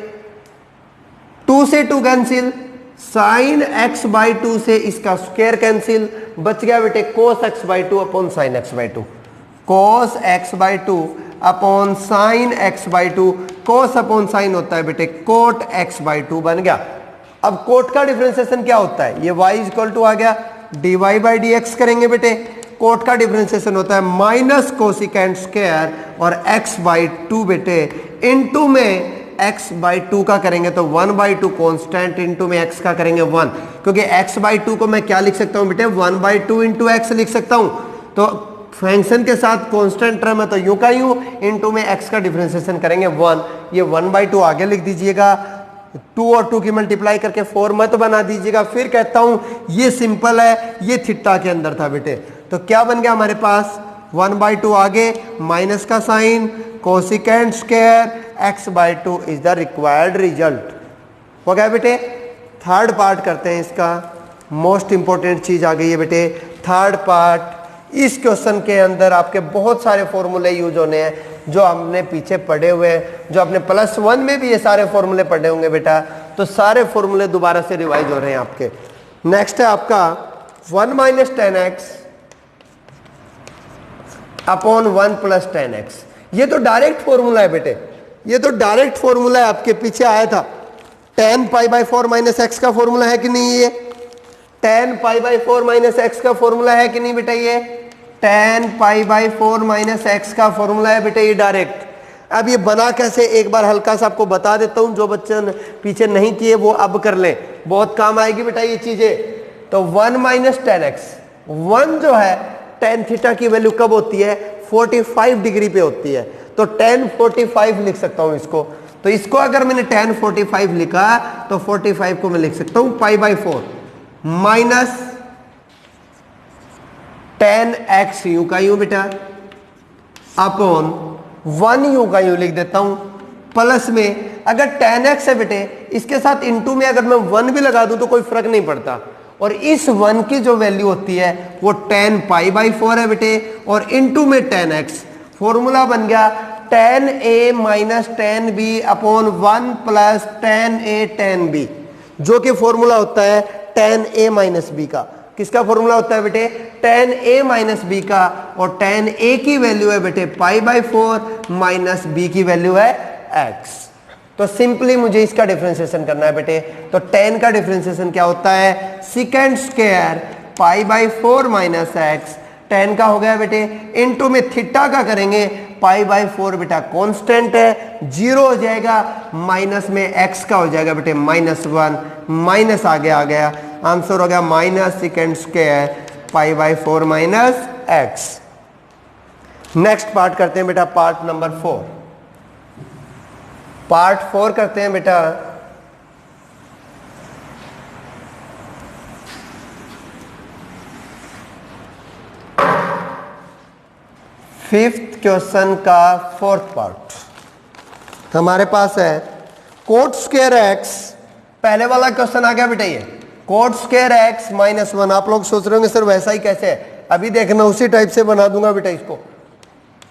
2 से 2 कैंसिल, साइन x बाई 2 से इसका स्क्वायर कैंसिल, बच गया बेटे कोस x by 2 upon sine x by 2, cos x by 2 upon sine x by 2। Cos upon sine होता है बेटे कोट x बाई 2 बन गया। अब कोट का डिफरेंशिएशन क्या होता है, ये y इक्वल टू आ गया dy बाई डी एक्स करेंगे बेटे। कोट का डिफरेंशिएशन होता है माइनस कोसिकेंट स्क्वायर और x बाई 2 बेटे, इनटू में x बाई 2 का करेंगे तो 1 बाई 2 कॉन्स्टेंट, इंटू में x का करेंगे 1, क्योंकि x बाई 2 को मैं क्या लिख सकता हूं बेटे 1 बाई 2 इंटू एक्स लिख सकता हूं। तो फंक्शन के साथ कांस्टेंट टर्म है तो यूं का यूं, इंटू में x का डिफरेंशिएशन करेंगे 1, ये 1 बाई 2 आगे लिख दीजिएगा, 2 और 2 की मल्टीप्लाई करके 4 मत बना दीजिएगा। फिर कहता हूं ये सिंपल है, ये थीटा के अंदर था बेटे। तो क्या बन गया हमारे पास 1 बाई 2 आगे माइनस का sine cosecant square x by 2 is the required result. हो गया बेटे। थर्ड पार्ट करते हैं, इसका मोस्ट इंपॉर्टेंट चीज आ गई है बेटे थर्ड पार्ट। इस क्वेश्चन के अंदर आपके बहुत सारे फॉर्मूले यूज होने हैं जो हमने पीछे पढ़े हुए हैं, जो अपने +1 में भी ये सारे फॉर्मूले पढ़े होंगे बेटा, तो सारे फॉर्मूले दोबारा से रिवाइज हो रहे हैं आपके। नेक्स्ट है आपका 1 minus 10x upon 1 plus 10x। ये तो डायरेक्ट फॉर्मूला है बेटे, ये तो डायरेक्ट फॉर्मूला है, आपके पीछे आया था। tan π/4 माइनस एक्स का फॉर्मूला है कि नहीं? ये tan π/4 माइनस एक्स का फॉर्मूला है कि नहीं बेटा? ये tan π/4 माइनस एक्स का फॉर्मूला है बेटा, ये डायरेक्ट। अब ये बना कैसे, एक बार हल्का सा आपको बता देता हूं, जो बच्चे पीछे नहीं किए वो अब कर लें, बहुत काम आएगी बेटा ये चीजें। तो 1 माइनस टेन एक्स, 1 जो है tan थीटा की वैल्यू कब होती है? 45 डिग्री पे होती है, तो tan 45 लिख सकता हूं इसको। तो इसको अगर मैंने tan 45 लिखा तो 45 को मैं लिख सकता हूं π/4 माइनस tan x यू का यू बेटा अपॉन 1 यू का यू लिख देता हूं, प्लस में अगर tan x है बेटे, इसके साथ इनटू में अगर मैं 1 भी लगा दूं तो कोई फर्क नहीं पड़ता। और इस 1 की जो वैल्यू होती है वो tan π/4 है बेटे, और इनटू में tan x। फॉर्मूला बन गया tan a minus tan b upon 1 plus tan a tan b, जो कि फॉर्मूला होता है tan a माइनस b का। किसका फॉर्मूला होता है बेटे? tan a माइनस बी का, और tan a की वैल्यू है बेटे π/4 माइनस b की वैल्यू है x। तो सिंपली मुझे इसका डिफरेंशिएशन करना है बेटे। तो tan का डिफरेंशिएशन क्या होता है? Second square π/4 minus x, tan का हो गया बेटे, इनटू में थीटा का करेंगे π/4 बेटा कांस्टेंट है, 0 हो जाएगा, माइनस में x का हो जाएगा बेटे -1, माइनस आगे आ गया, आंसर हो गया minus second square π/4 minus x. Next part करते हैं बेटा, पार्ट नंबर 4। पार्ट 4 करते हैं बेटा। फिफ्थ क्वेश्चन का फोर्थ पार्ट हमारे पास है कोट स्क्वायर एक्स। पहले वाला क्वेश्चन आ गया बेटा, ये कोट स्क्वायर एक्स -1। आप लोग सोच रहे होंगे सर वैसा ही कैसे है, अभी देखना उसी टाइप से बना दूंगा बेटा इसको।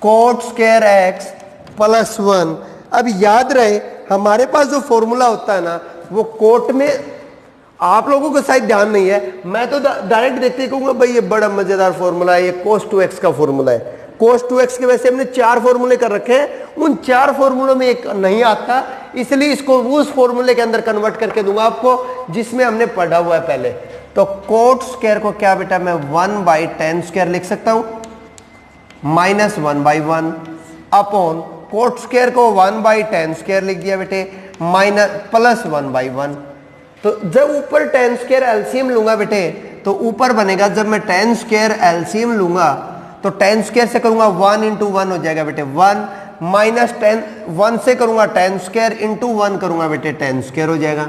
Coat square x +1। अब याद रहे हमारे पास जो फॉर्मूला होता है ना, वो कोट में आप लोगों को शायद ध्यान नहीं है, मैं तो डायरेक्ट देखते ही कहूंगा भाई ये बड़ा मजेदार फॉर्मूला है, ये cos 2x का फॉर्मूला है। cos 2x के वैसे हमने 4 फॉर्मूले कर रखे हैं, उन 4 फॉर्मूलों में एक नहीं आता, इसलिए इसको उस फॉर्मूले के अंदर कन्वर्ट करके दूंगा आपको जिसमें हमने पढ़ा हुआ है पहले। तो कोट स्क्वायर को क्या बेटा मैं 1/tan² लिख सकता हूं, -1/1 अपॉन कोट स्क्वायर को 1/tan² लिख दिया बेटे, +1/1। तो जब ऊपर tan² एलसीएम लूंगा बेटे तो ऊपर बनेगा, जब मैं tan² एलसीएम लूंगा तो tan² से करूंगा 1 × 1 हो जाएगा बेटे 1, माइनस 1 से करूंगा tan² × 1 करूंगा बेटे tan² हो जाएगा,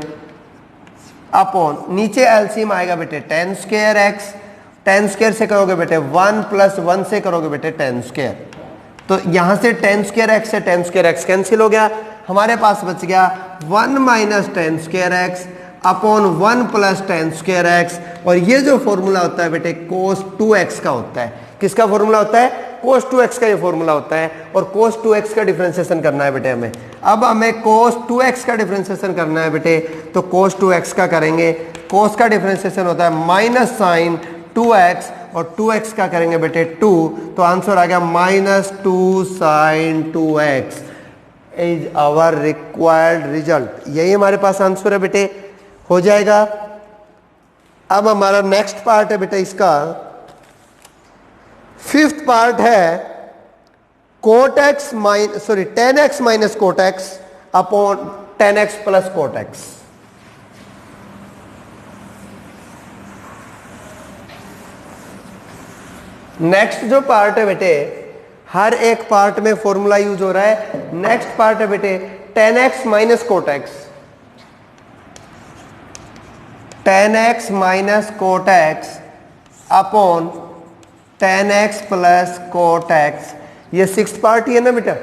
अपॉन नीचे एलसीएम आएगा बेटे tan² x, tan² से करोगे बेटे 1 + 1 से करोगे बेटे tan²। तो यहां से tan² x से tan² x कैंसिल हो गया, हमारे पास बच गया 1 - tan² x upon 1 + tan² x। और ये जो फॉर्मूला होता है बेटे cos 2x का होता है। किसका फॉर्मूला होता है? cos 2x का ये फॉर्मूला होता है, और cos 2x का डिफरेंशिएशन करना है बेटे हमें। अब हमें cos 2x का डिफरेंशिएशन करना है बेटे, तो cos 2x का करेंगे। cos का डिफरेंशिएशन होता है -sin 2x, और 2x का करेंगे बेटे 2, तो आंसर आ गया -2 sin 2x is our required result. यही हमारे पास आंसर है बेटे, हो जाएगा। अब हमारा नेक्स्ट पार्ट है बेटा, इसका फिफ्थ पार्ट है tan x - cot x upon tan x + cot x। Next जो पार्ट है बेटे, हर एक पार्ट में फॉर्मूला यूज हो रहा है। नेक्स्ट पार्ट है बेटे tan x - cot x, tan x - cot x upon tan x + cot x। ये सिक्स्थ पार्ट ही है ना बेटा?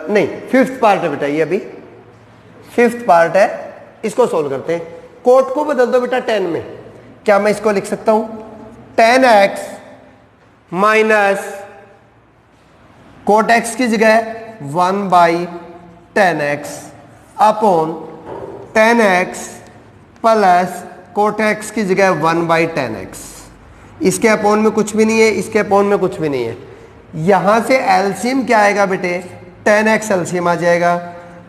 नहीं, फिफ्थ पार्ट है बेटा, ये अभी फिफ्थ पार्ट है। इसको सोल्व करते हैं। कोट को बदल दो बेटा tan में। क्या मैं इसको लिख सकता हूं? tan x minus cot x की जगह 1/tan x upon tan x plus cot x की जगह 1/tan x। इसके अपॉन में कुछ भी नहीं है, इसके अपॉन में कुछ भी नहीं है। यहां से एलसीएम क्या आएगा बेटे, 10x एलसीएम आ जाएगा।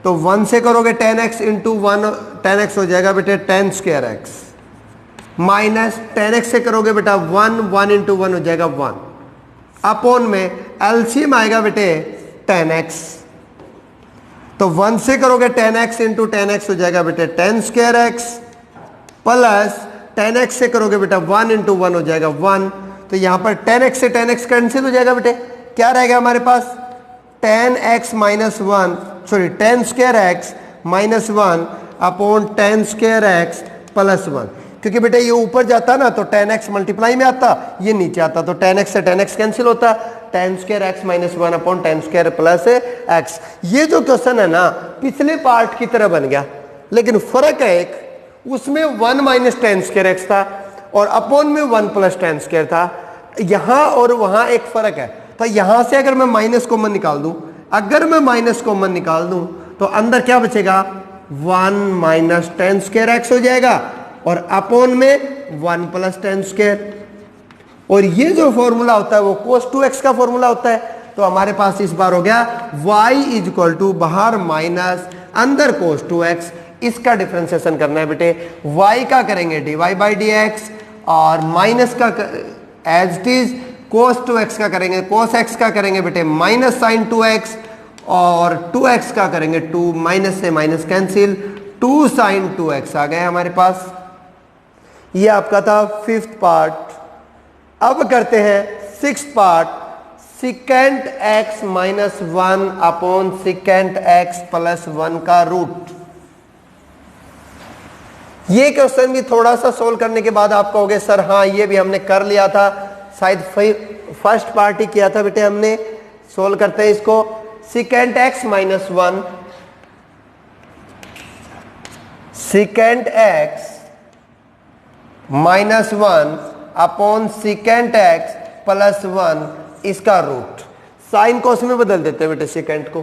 तो 1 से करोगे 10x इंटू 1, 10x हो जाएगा बेटे 10 स्क्वायर एक्स, माइनस 10x से करोगे बेटा 1, 1 इंटू 1 हो जाएगा 1, अपॉन में एलसीएम आएगा बेटे 10x। तो 1 से करोगे 10x इंटू 10x हो जाएगा बेटे 10 स्क्वायर एक्स, प्लस 10x से करोगे बेटा 1 इंटू 1 हो जाएगा 1। तो यहां पर 10x से 10x कैंसिल हो जाएगा बेटे, क्या रहेगा हमारे पास 10x minus 1, sorry 10 square x minus 1 upon 10 square x plus 1। क्योंकि बेटे ये ऊपर जाता ना तो 10x मल्टीप्लाई में आता, ये नीचे आता तो 10x से 10x कैंसिल होता, 10 square x minus 1 upon 10 square plus x. ये जो क्वेश्चन है ना पिछले पार्ट की तरह बन गया, लेकिन फर्क है एक, उसमें 1 माइनस 10 स्क्वायर एक्स था और अपॉन में 1 प्लस 10 स्क्वायर था। यहां और वहां एक फर्क है। तो यहां से अगर मैं माइनस कॉमन निकाल दूं, अगर मैं माइनस कॉमन निकाल दूं तो अंदर क्या बचेगा 1 माइनस 10 स्क्वायर एक्स हो जाएगा और अपॉन में 1 प्लस 10 स्क्वायर। और ये जो फॉर्मूला होता है वो cos 2x का फॉर्मूला होता है। तो हमारे पास इस बार हो गया y इज इक्वल टू बाहर माइनस अंदर cos 2x। इसका डिफरेंशिएशन करना है बेटे, y का करेंगे dy बाई डी एक्स और माइनस का as it is cos 2x का करेंगे, cos x का करेंगे बेटे माइनस साइन 2x और 2x का करेंगे 2, माइनस से माइनस कैंसिल, 2 साइन 2x आ गए हमारे पास। ये आपका था 5th पार्ट। अब करते हैं 6th part, secant x minus 1 upon secant x plus 1 का रूट। ये क्वेश्चन भी थोड़ा सा सोल्व करने के बाद आप कहोगे सर हाँ ये भी हमने कर लिया था, शायद फर्स्ट पार्ट ही किया था बेटे हमने। सोल्व करते हैं इसको, secant x minus 1, secant x minus 1 upon secant x plus 1 इसका रूट। साइन कोस में बदल देते हैं बेटे सिकेंट को,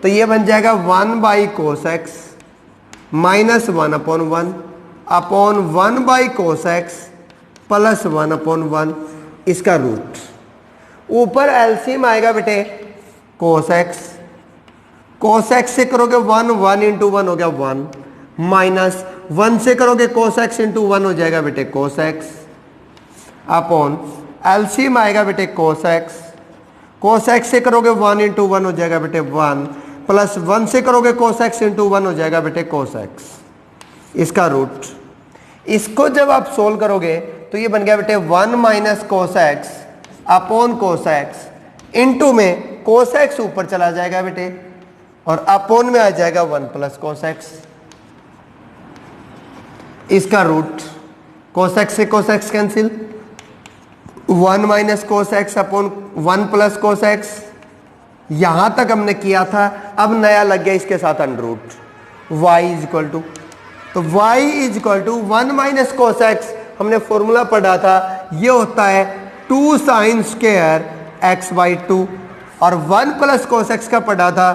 तो ये बन जाएगा 1 by cos x minus 1 upon 1 upon 1 by cos x plus 1 upon 1 इसका रूट। ऊपर एलसीएम आएगा बेटे कोस एक्स, कोस एक्स से करोगे 1, 1 इंटू 1 हो गया 1, माइनस 1 से करोगे कोस एक्स इंटू 1 हो जाएगा बेटे कोस एक्स अपॉन एलसीएम आएगा बेटे कोस एक्स, कोस एक्स से करोगे 1 इंटू 1 हो जाएगा बेटे 1, प्लस 1 से करोगे कोस एक्स इंटू 1 हो जाएगा बेटे कोस एक्स इसका रूट। इसको जब आप सोल्व करोगे तो ये बन गया बेटे 1 minus cos x upon cos x, into में कोस एक्स ऊपर चला जाएगा बेटे और अपॉन में आ जाएगा 1 प्लस कोस एक्स इसका रूट। कोस एक्स से cos x cancel, 1 minus cos x upon 1 plus cos x. यहां तक हमने किया था, अब नया लग गया इसके साथ under root. y is equal to, तो y is equal to 1 minus cos x हमने फॉर्मूला पढ़ा था, ये होता है 2 साइन स्क्वायर x बाई 2 और 1 प्लस कोस एक्स का पढ़ा था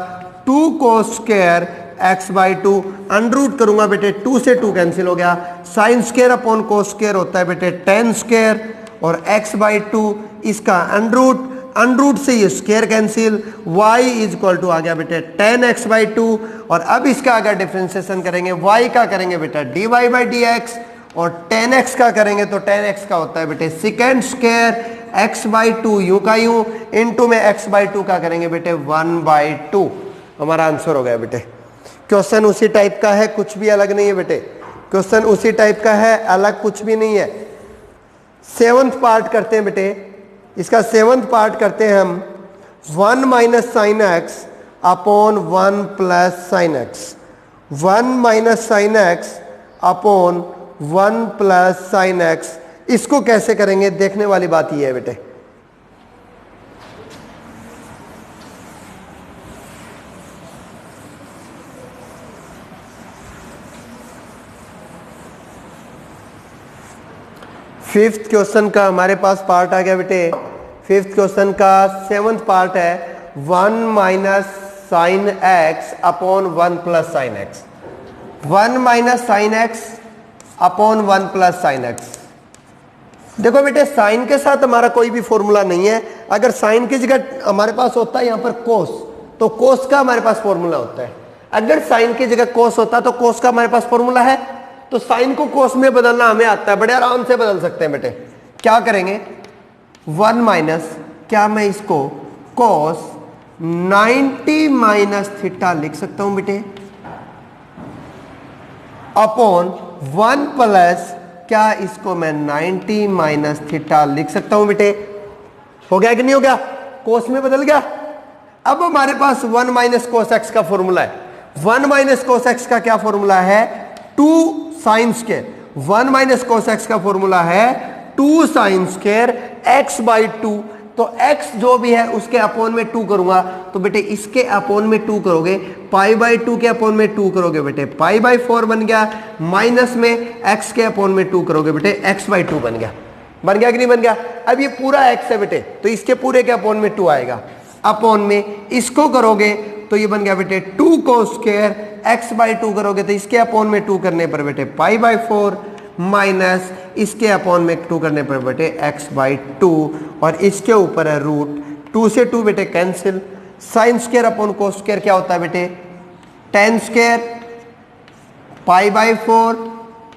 2 cos square x by 2। Under root करूंगा बेटे 2 से 2 कैंसिल हो गया, sine square upon cos square होता है बेटे tan स्क्वायर और x बाई 2 इसका अंडर रूट, अंडर रूट से ये square cancel, y is equal to आ गया बेटे tan x बाई 2। और अब इसका अगर डिफरेंशिएशन करेंगे y का करेंगे बेटा dy बाई डी एक्स और tan x का करेंगे तो tan x का होता है बेटे सिकेंड स्क्वायर x बाई 2 यूं का यूं, इनटू में x बाई 2 का करेंगे बेटे 1 बाई 2। हमारा आंसर हो गया बेटे। क्वेश्चन उसी टाइप का है, कुछ भी अलग नहीं है बेटे, क्वेश्चन उसी टाइप का है, अलग कुछ भी नहीं है। 7th पार्ट करते हैं बेटे, इसका 7th पार्ट करते हैं हम 1 minus sine x upon 1 plus sine x, 1 minus sine x upon 1 plus sine x. इसको कैसे करेंगे देखने वाली बात ये है बेटे। फिफ्थ क्वेश्चन का हमारे पास पार्ट आ गया बेटे। 5th क्वेश्चन का 7th पार्ट है 1 minus sine x upon 1 plus sine x, 1 minus sine x upon 1 plus sine x. देखो बेटे साइन के साथ हमारा कोई भी फॉर्मूला नहीं है। अगर साइन की जगह हमारे पास होता है यहाँ पर कोस, तो कोस का हमारे पास फॉर्मूला होता है। अगर साइन की जगह कोस होता तो कोस का हमारे पास फॉर्मूला है। तो साइन को कोस में बदलना हमें आता है, बड़े आराम से बदल सकते हैं बेटे। क्या करेंगे, 1 माइनस, क्या मैं इसको कोस 90 माइनस थीटा लिख सकता हूं बेटे, अपॉन 1 प्लस, क्या इसको मैं 90 माइनस थीटा लिख सकता हूं बेटे। हो गया कि नहीं हो गया, कोस में बदल गया। अब हमारे पास 1 माइनस कोस एक्स का फॉर्मूला है। 1 माइनस कोस एक्स का क्या फॉर्मूला है, 2 sine square. 1 minus cos x का फॉर्मूला है 2 साइन स्क्वायर एक्स बाई 2। तो x जो भी है उसके अपोन में 2 करूंगा, तो बेटे इसके अपोन में 2 करोगे, पाई बाई 2 के अपोन में 2 करोगे बेटे पाई बाई 4 बन गया, माइनस में x के अपोन में 2 करोगे बेटे x बाई 2 बन गया। बन गया कि नहीं बन गया। अब ये पूरा x है बेटे, तो इसके पूरे के अपोन में 2 आएगा, अपोन में इसको करोगे तो ये बन गया बेटे 2 कोस स्क्वायर x बाई 2 करोगे तो इसके अपोन में 2 करने पर बेटे पाई बाई 4 माइनस इसके अपॉन में 2 करने पर बेटे x बाई 2 और इसके ऊपर है रूट 2 से 2 बेटे cancel. Sign square upon cos square क्या होता है बेटे, tan square pi by 4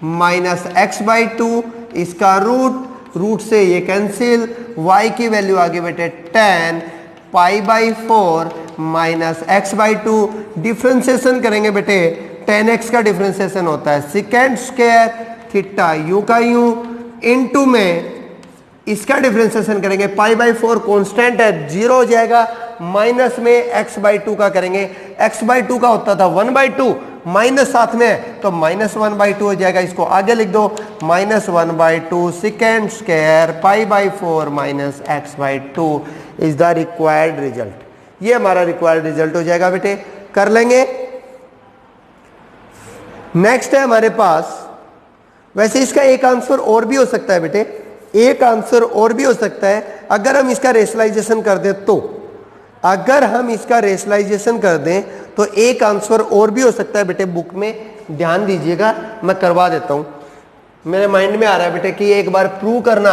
minus x by 2, इसका रूट से ये कैंसिल, y की वैल्यू आ गई बेटे tan pi by 4 minus x by 2। Differentiation करेंगे बेटे, tan x का डिफ्रेंसिएशन होता है सेकेंड स्क्वायर थीटा यू का यू इनटू में इसका डिफरेंशिएशन करेंगे, पाई बाई 4 कांस्टेंट है 0 हो जाएगा, माइनस में x बाई 2 का करेंगे, x बाई 2 का होता था 1 बाई 2, माइनस साथ में है तो माइनस 1 बाई 2 हो जाएगा। इसको आगे लिख दो, minus 1 by 2 second square pi by 4 minus x by 2 is the required result. ये हमारा रिक्वायर्ड रिजल्ट हो जाएगा बेटे, कर लेंगे। नेक्स्ट है हमारे पास, वैसे इसका एक आंसर और भी हो सकता है बेटे, एक आंसर और भी हो सकता है अगर हम इसका रेशनलाइजेशन कर दें तो, अगर हम इसका रेशनलाइजेशन कर दें तो एक आंसर और भी हो सकता है बेटे। बुक में ध्यान दीजिएगा, मैं करवा देता हूं। मेरे माइंड में आ रहा है बेटे कि एक बार प्रूव करना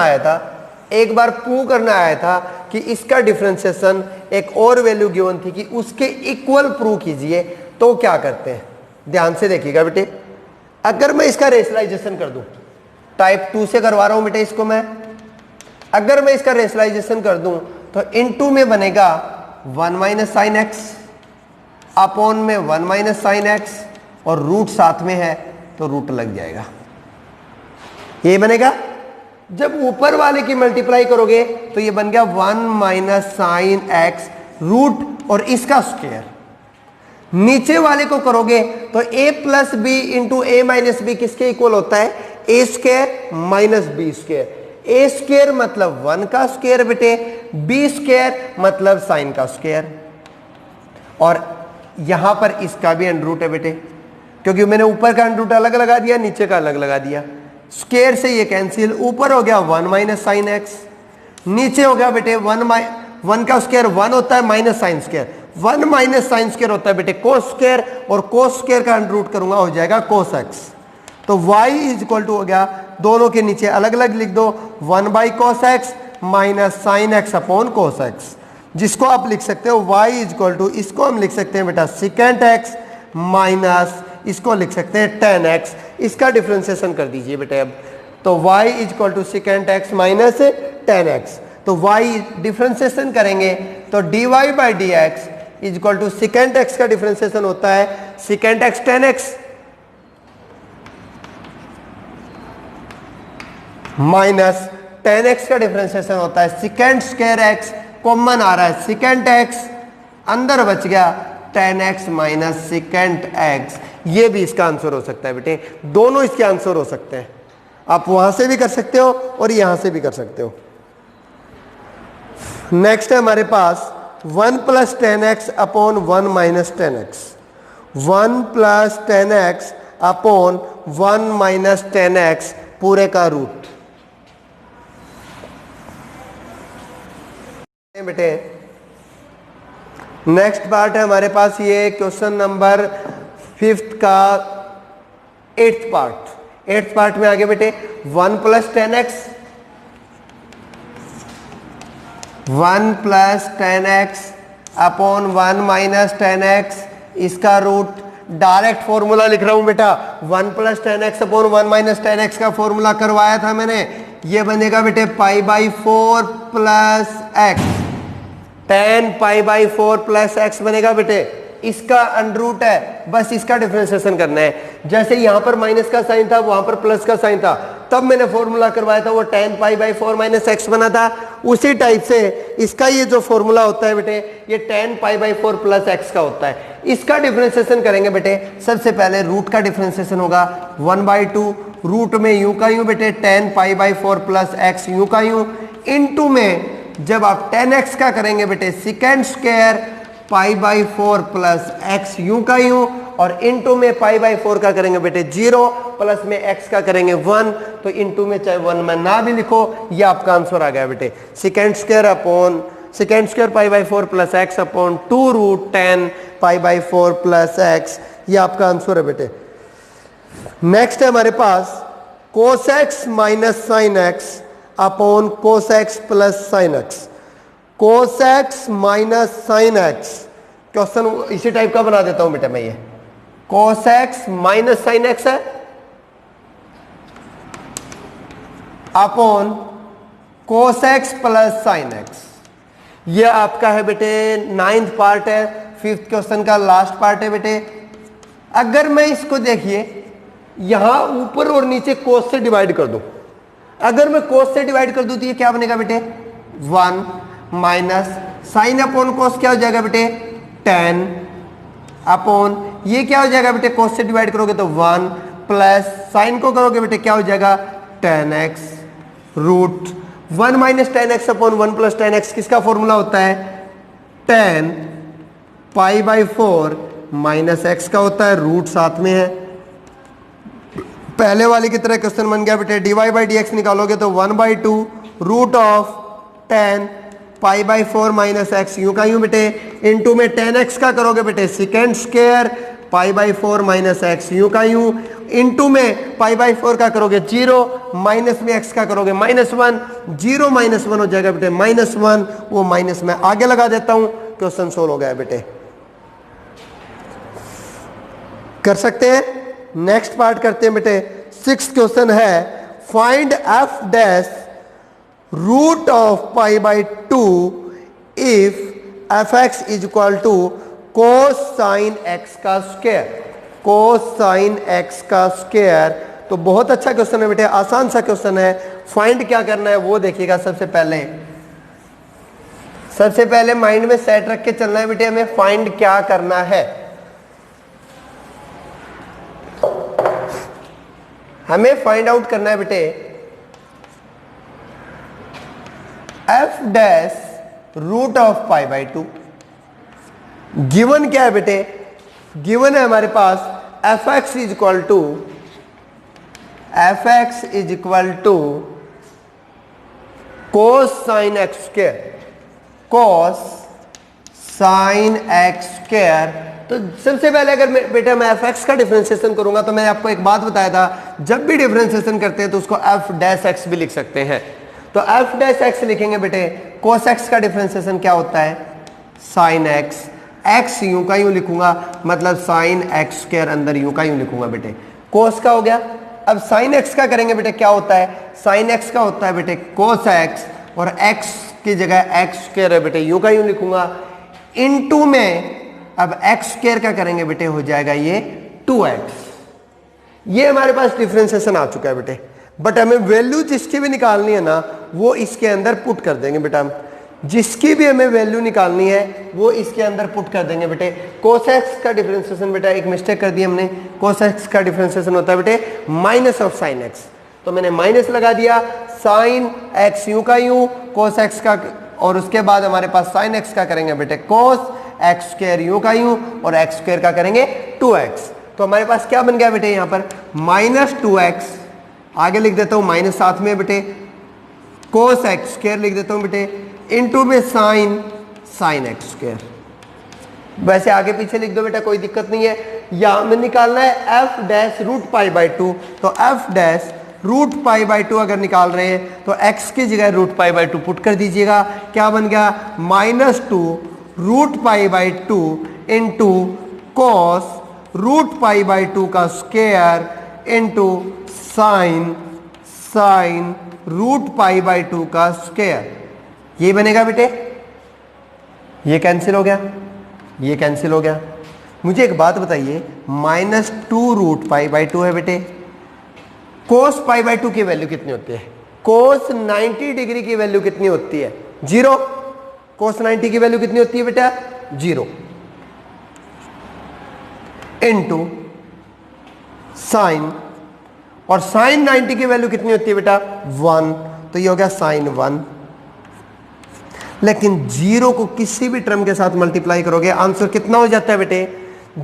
आया था, कि इसका डिफरेंशिएशन एक और वैल्यू गिवन थी कि उसके इक्वल प्रूव कीजिए। तो क्या करते हैं, ध्यान से देखिएगा बेटे। अगर मैं इसका रेशनलाइजेशन कर दूं, टाइप 2 से करवा रहा हूं बेटे इसको मैं, अगर मैं इसका रेशनलाइजेशन कर दूं तो इनटू में बनेगा 1 माइनस साइन एक्स, अपॉन में 1 माइनस साइन एक्स और रूट साथ में है तो रूट लग जाएगा, ये बनेगा। जब ऊपर वाले की मल्टीप्लाई करोगे तो ये बन गया 1 माइनस साइन एक्स रूट और इसका स्क्वायर। नीचे वाले को करोगे तो a plus b into a minus b किसके इक्वल होता है, a square minus b square. A square मतलब 1 का स्क्वायर बेटे, बी स्क्वायर मतलब साइन का स्क्वायर, और यहां पर इसका भी अंडर रूट है बेटे, क्योंकि मैंने ऊपर का अंडर रूट अलग लगा दिया, नीचे का अलग लगा दिया। स्क्वायर से ये कैंसिल, ऊपर हो गया 1 माइनस साइन एक्स, नीचे हो गया बेटे 1 का स्क्वायर 1 होता है minus sine square, 1 minus sine square होता है बेटे कोस स्क्वायर, और कोस स्क्वायर का अंडर रूट करूंगा हो जाएगा कोस एक्स। तो y इज इक्वल टू हो गया, दोनों के नीचे अलग अलग लिख दो, 1 by cos x minus sine x upon cos x, जिसको आप लिख सकते हो y इज इक्वल टू, इसको हम लिख सकते हैं बेटा सेकेंड एक्स माइनस इसको लिख सकते हैं tan x। इसका डिफरेंशिएशन कर दीजिए बेटे अब, तो y is equal to second x minus tan x। तो y डिफरेंशिएशन करेंगे तो dy by d x is equal to second x का डिफरेंशिएशन होता है second x tan x minus tan x का डिफरेंशिएशन होता है सेकेंड स्क्वायर x, कॉमन आ रहा है सेकेंड x, अंदर बच गया tan x minus second x। ये भी इसका आंसर हो सकता है बेटे, दोनों इसके आंसर हो सकते हैं। आप वहां से भी कर सकते हो और यहां से भी कर सकते हो। नेक्स्ट है हमारे पास 1 plus ten x upon 1 minus ten x, 1 plus ten x upon 1 minus ten x पूरे का रूट। बेटे नेक्स्ट पार्ट है हमारे पास, ये क्वेश्चन नंबर 5th का 8th पार्ट। 8th पार्ट में आगे बेटे 1 plus ten x 1 plus 10x upon 1 minus 10x, इसका रूट। डायरेक्ट फॉर्मूला लिख रहा हूं बेटा, 1 plus 10x upon 1 minus 10x का फॉर्मूला करवाया था मैंने। ये बनेगा बेटे पाई by 4 plus x, 10 pi by 4 plus x बनेगा बेटे। इसका अंडर रूट है, बस इसका डिफरेंशिएशन करना है। जैसे यहां पर माइनस का साइन था, वहां पर प्लस का साइन था, तब मैंने फॉर्मूला करवाया था, वो 10 पाई बाई 4 माइनस एक्स बना था। उसी टाइप से इसका ये जो फॉर्मूला होता है बेटे, ये 10 पाई बाई 4 प्लस एक्स का होता है। इसका डिफरेंशिएशन करेंगे बेटे, सबसे पहले रूट का डिफरेंशिएशन होगा 1/2, रूट में यूं का यूं बेटे 10 pi by 4 plus x u का यूं, इनटू में जब आप 10x का करेंगे बेटे second square pi by 4 plus x u का यूं, और इनटू में पाई बाई 4 का करेंगे बेटे 0, प्लस में x का करेंगे 1, तो इनटू में चाहे 1 में ना भी लिखो, ये आपका आंसर आ गया बेटे। Second square pi by 4 plus x upon 2 root 10 pi by 4 plus x, ये आपका आंसर है बेटे। नेक्स्ट है हमारे पास cos x minus sine x upon cos x plus sine x. cos x minus sine x question इसी type का बना देता हूं बेटा मैं। ये cos x minus sine x है upon cos x plus sine x. ये आपका है बेटे 9th पार्ट है, 5th क्वेश्चन का लास्ट पार्ट है बेटे। अगर मैं इसको देखिए यहां ऊपर और नीचे cos से डिवाइड कर दूं, अगर मैं cos से डिवाइड कर दूं तो ये क्या बनेगा बेटे 1 माइनस साइन अपॉन cos क्या हो जाएगा बेटे 10 अपॉन ये क्या हो जाएगा बेटे cos से डिवाइड करोगे तो 1 प्लस साइन को करोगे बेटे क्या हो जाएगा 10x root 1 minus 10x upon 1 plus 10x किसका फॉर्मूला होता है 10 पाई बाई 4 माइनस एक्स का होता है, रूट साथ में है। पहले वाली की तरह क्वेश्चन बन गया बेटे, dy बाई डी एक्स निकालोगे तो 1/2 root of 10 pi by 4 minus x u का यूं बेटे, इनटू में 10x का करोगे बेटे second square pi by 4 minus x u का यूं, इनटू में पाई बाई 4 का करोगे 0, माइनस में x का करोगे -1, 0 -1 हो जाएगा बेटे -1, वो माइनस में आगे लगा देता हूं, क्वेश्चन सोल्व हो गया बेटे। कर सकते हैं। नेक्स्ट पार्ट करते हैं बेटे। 6th क्वेश्चन है find f dash root of pi by 2 if fx is equal to cos sine x का स्क्वायर, कोस साइन एक्स का स्क्वायर। तो बहुत अच्छा क्वेश्चन है बेटे, आसान सा क्वेश्चन है। फाइंड क्या करना है वो देखिएगा। सबसे पहले माइंड में सेट रख के चलना है बेटे, हमें फाइंड क्या करना है। हमें फाइंड आउट करना है बेटे f dash root of pi by 2। Given क्या है बेटे, गिवन है हमारे पास fx is equal to cos sine x square, cos sine x square. तो सबसे पहले अगर बेटा मैं fx का डिफरेंशिएशन करूंगा तो मैंने आपको एक बात बताया था, जब भी डिफरेंशिएशन करते हैं तो उसको f डैश x भी लिख सकते हैं। तो f डैश x लिखेंगे बेटे, cos x का डिफरेंशिएशन क्या होता है साइन x, x यूं का यूं लिखूंगा मतलब साइन एक्स स्क्वायर, अंदर यूं का यूं लिखूंगा बेटे, cos का हो गया। अब साइन x का करेंगे बेटे, क्या होता है साइन x का होता है बेटे cos x, और x की जगह x स्क्वायर है बेटे, यूं का यूं लिखूंगा, इनटू में अब x स्क्वायर का करेंगे बेटे हो जाएगा ये 2x। ये हमारे पास डिफरेंशिएशन आ चुका है बेटे, बट हमें वैल्यू जिसकी भी निकालनी है ना वो इसके अंदर पुट कर देंगे बेटा। हम जिसकी भी हमें वैल्यू निकालनी है वो इसके अंदर पुट कर देंगे बेटे। cos x का डिफरेंशिएशन बेटा एक मिस्टेक कर दी हमने, cos x का डिफरेंशिएशन होता है बेटे माइनस ऑफ साइन x, तो मैंने माइनस लगा दिया, साइन x यूं का यूं, cos x का, और उसके बाद हमारे पास साइन x का करेंगे बेटे cos x स्क्वायर यूं का यूं, और x स्क्वायर का करेंगे 2x। तो हमारे पास क्या बन गया बेटे यहाँ पर -2x, आगे लिख देता हूं माइनस साथ में बेटे, cos x स्क्वायर लिख देता हूं बेटे, इनटू में साइन एक्स स्क्वायर। वैसे आगे पीछे लिख दो बेटा, कोई दिक्कत नहीं है। यहां में निकालना है f dash root pi by 2, तो f dash root pi by two अगर निकाल रहे हैं तो x की जगह root pi by two put कर दीजिएगा, क्या बन गया -2 root pi by two into cos root pi by two का square into sine root pi by two का स्क्वायर। ये बनेगा बेटे, ये कैंसिल हो गया, ये कैंसिल हो गया। मुझे एक बात बताइए, -2 रूट पाई बाई टू है बेटे, कोस पाई बाई टू की वैल्यू कितनी होती है? कोस 90 डिग्री की वैल्यू कितनी होती है? 0। कोस 90 की वैल्यू कितनी होती है बेटा? 0 इंटू साइन, और साइन 90 की वैल्यू कितनी होती है बेटा? 1, तो ये हो गया साइन 1। लेकिन 0 को किसी भी टर्म के साथ मल्टीप्लाई करोगे आंसर कितना हो जाता है बेटे?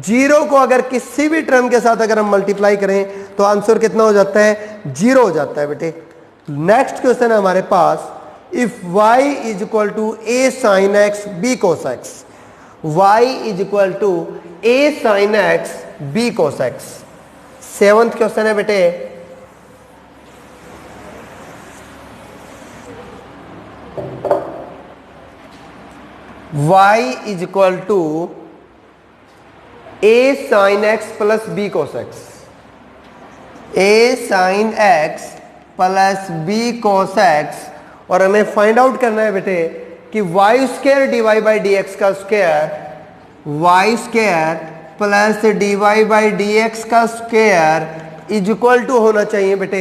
0 को अगर किसी भी टर्म के साथ अगर हम मल्टीप्लाई करें तो आंसर कितना हो जाता है? 0 हो जाता है बेटे। नेक्स्ट क्वेश्चन है हमारे पास, if y is equal to a sin x b cos x, y is equal to a sin x b cos x। 7th question है बेटे, y is equal to a sin x plus b cos x, a sin x plus b cos x, और हमें find out करना है बेटे कि y square d y by d x का square, y square plus d y by d x का square is equal to होना चाहिए बेटे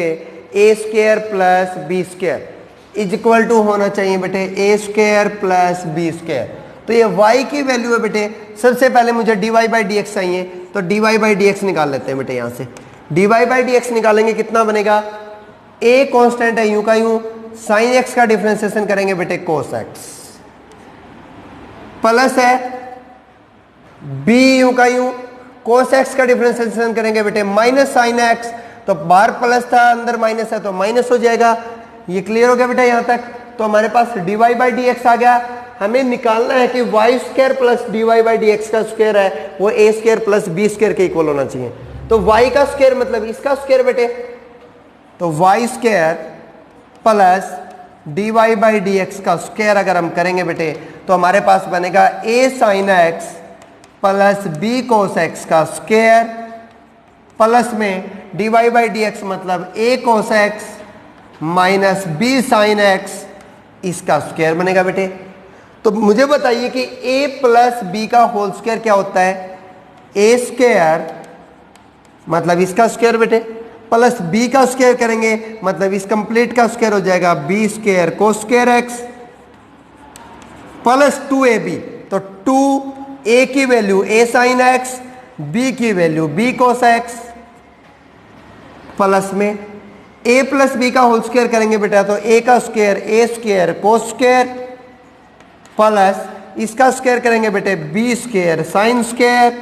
a square plus b square, is equal to होना चाहिए बेटे a square plus b square. तो ये y की वैल्यू है बेटे। सबसे पहले मुझे dy बाई डी एक्स चाहिए, तो dy बाई डी एक्स निकाल लेते हैं बेटे। यहाँ से dy बाई डी एक्स निकालेंगे, कितना बनेगा? a कांस्टेंट है यूं का यूं, साइन x का डिफरेंशिएशन करेंगे बेटे कोस x, प्लस है b यूं का यूं, कोस x का डिफरेंशिएशन करेंगे बेटे माइनस साइन x, तो बाहर प्लस था अंदर माइनस है तो माइनस हो जाएगा। ये क्लियर हो गया बेटा यहाँ तक? तो हमारे पास dy बाई डी एक्स आ गया। हमें निकालना है कि y square plus d y by d x का स्क्वायर है वो a square plus b square के इक्वल होना चाहिए। तो वाई का स्क्वायर मतलब इसका स्क्वायर बेटे, तो y square plus d y by d x का स्क्वायर अगर हम करेंगे बेटे तो हमारे पास बनेगा a sine x plus b cos x का स्क्वायर, प्लस में d y by d x मतलब a cos x minus b sine x, इसका स्क्वायर बनेगा बेटे। तो मुझे बताइए कि a प्लस बी का होल स्क्वायर क्या होता है? ए स्क्वायर मतलब इसका स्क्वायर बेटे, प्लस बी का स्क्वायर करेंगे मतलब इस कंप्लीट का स्क्वायर हो जाएगा b square cos square x plus 2ab। तो 2a की value a sine x, b की value b cos x, plus में a प्लस बी का होल स्क्वायर करेंगे बेटा तो a का square a square cos square, plus इसका स्क्वायर करेंगे बेटे बी स्क्वायर साइन स्क्वायर,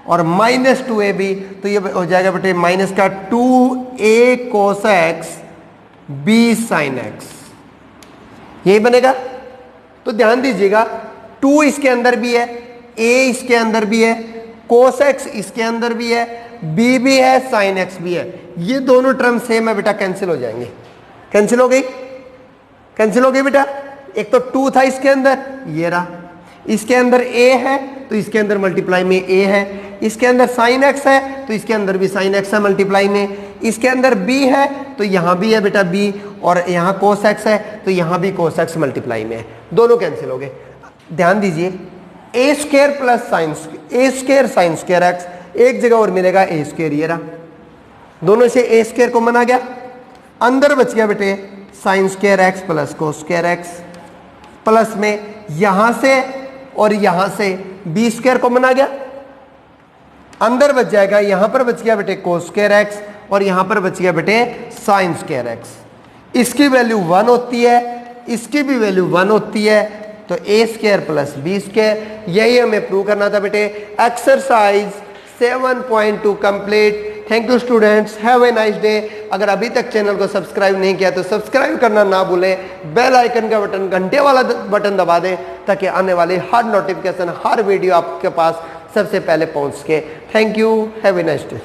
और माइनस 2ab। तो ये हो जाएगा बेटे माइनस का 2a cos x b sine x, यही बनेगा। तो ध्यान दीजिएगा 2 इसके अंदर भी है, a इसके अंदर भी है, कोस एक्स इसके अंदर भी है, b भी है, साइन एक्स भी है। ये दोनों टर्म सेम है बेटा, कैंसिल हो जाएंगे। कैंसिल हो गई, कैंसिल हो गई बेटा। एक तो 2 था इसके अंदर, ये रहा, इसके अंदर a है तो इसके अंदर मल्टीप्लाई में a है, इसके अंदर साइन x है तो इसके अंदर भी साइन x है मल्टीप्लाई में, इसके अंदर b है तो यहाँ भी है बेटा b, और यहाँ कोस x है तो यहाँ भी कोस x मल्टीप्लाई में है, दोनों कैंसिल हो गए। ध्यान दीजिए a square plus sign a square sine square x, एक जगह और मिलेगा a स्क्वायर, ये रहा, दोनों से a स्क्वायर कॉमन आ गया, अंदर बच गया बेटे sine square x plus cos square x, plus में यहां से और यहां से बी स्क्वायर कॉमन आ गया, अंदर बच जाएगा, यहां पर बच गया बेटे कोस स्क्वायर एक्स और यहां पर बच गया बेटे साइन स्क्वायर एक्स। इसकी वैल्यू 1 होती है, इसकी भी वैल्यू 1 होती है, तो ए स्क्वायर प्लस बी स्क्वायर, यही हमें प्रूव करना था बेटे। Exercise 7.2 complete. Thank you students, have a nice day. अगर अभी तक चैनल को सब्सक्राइब नहीं किया तो सब्सक्राइब करना ना भूलें, बेल आइकन का बटन घंटे वाला बटन दबा दें ताकि आने वाली हर नोटिफिकेशन, हर वीडियो आपके पास सबसे पहले पहुंच सके। Thank you, have a nice day.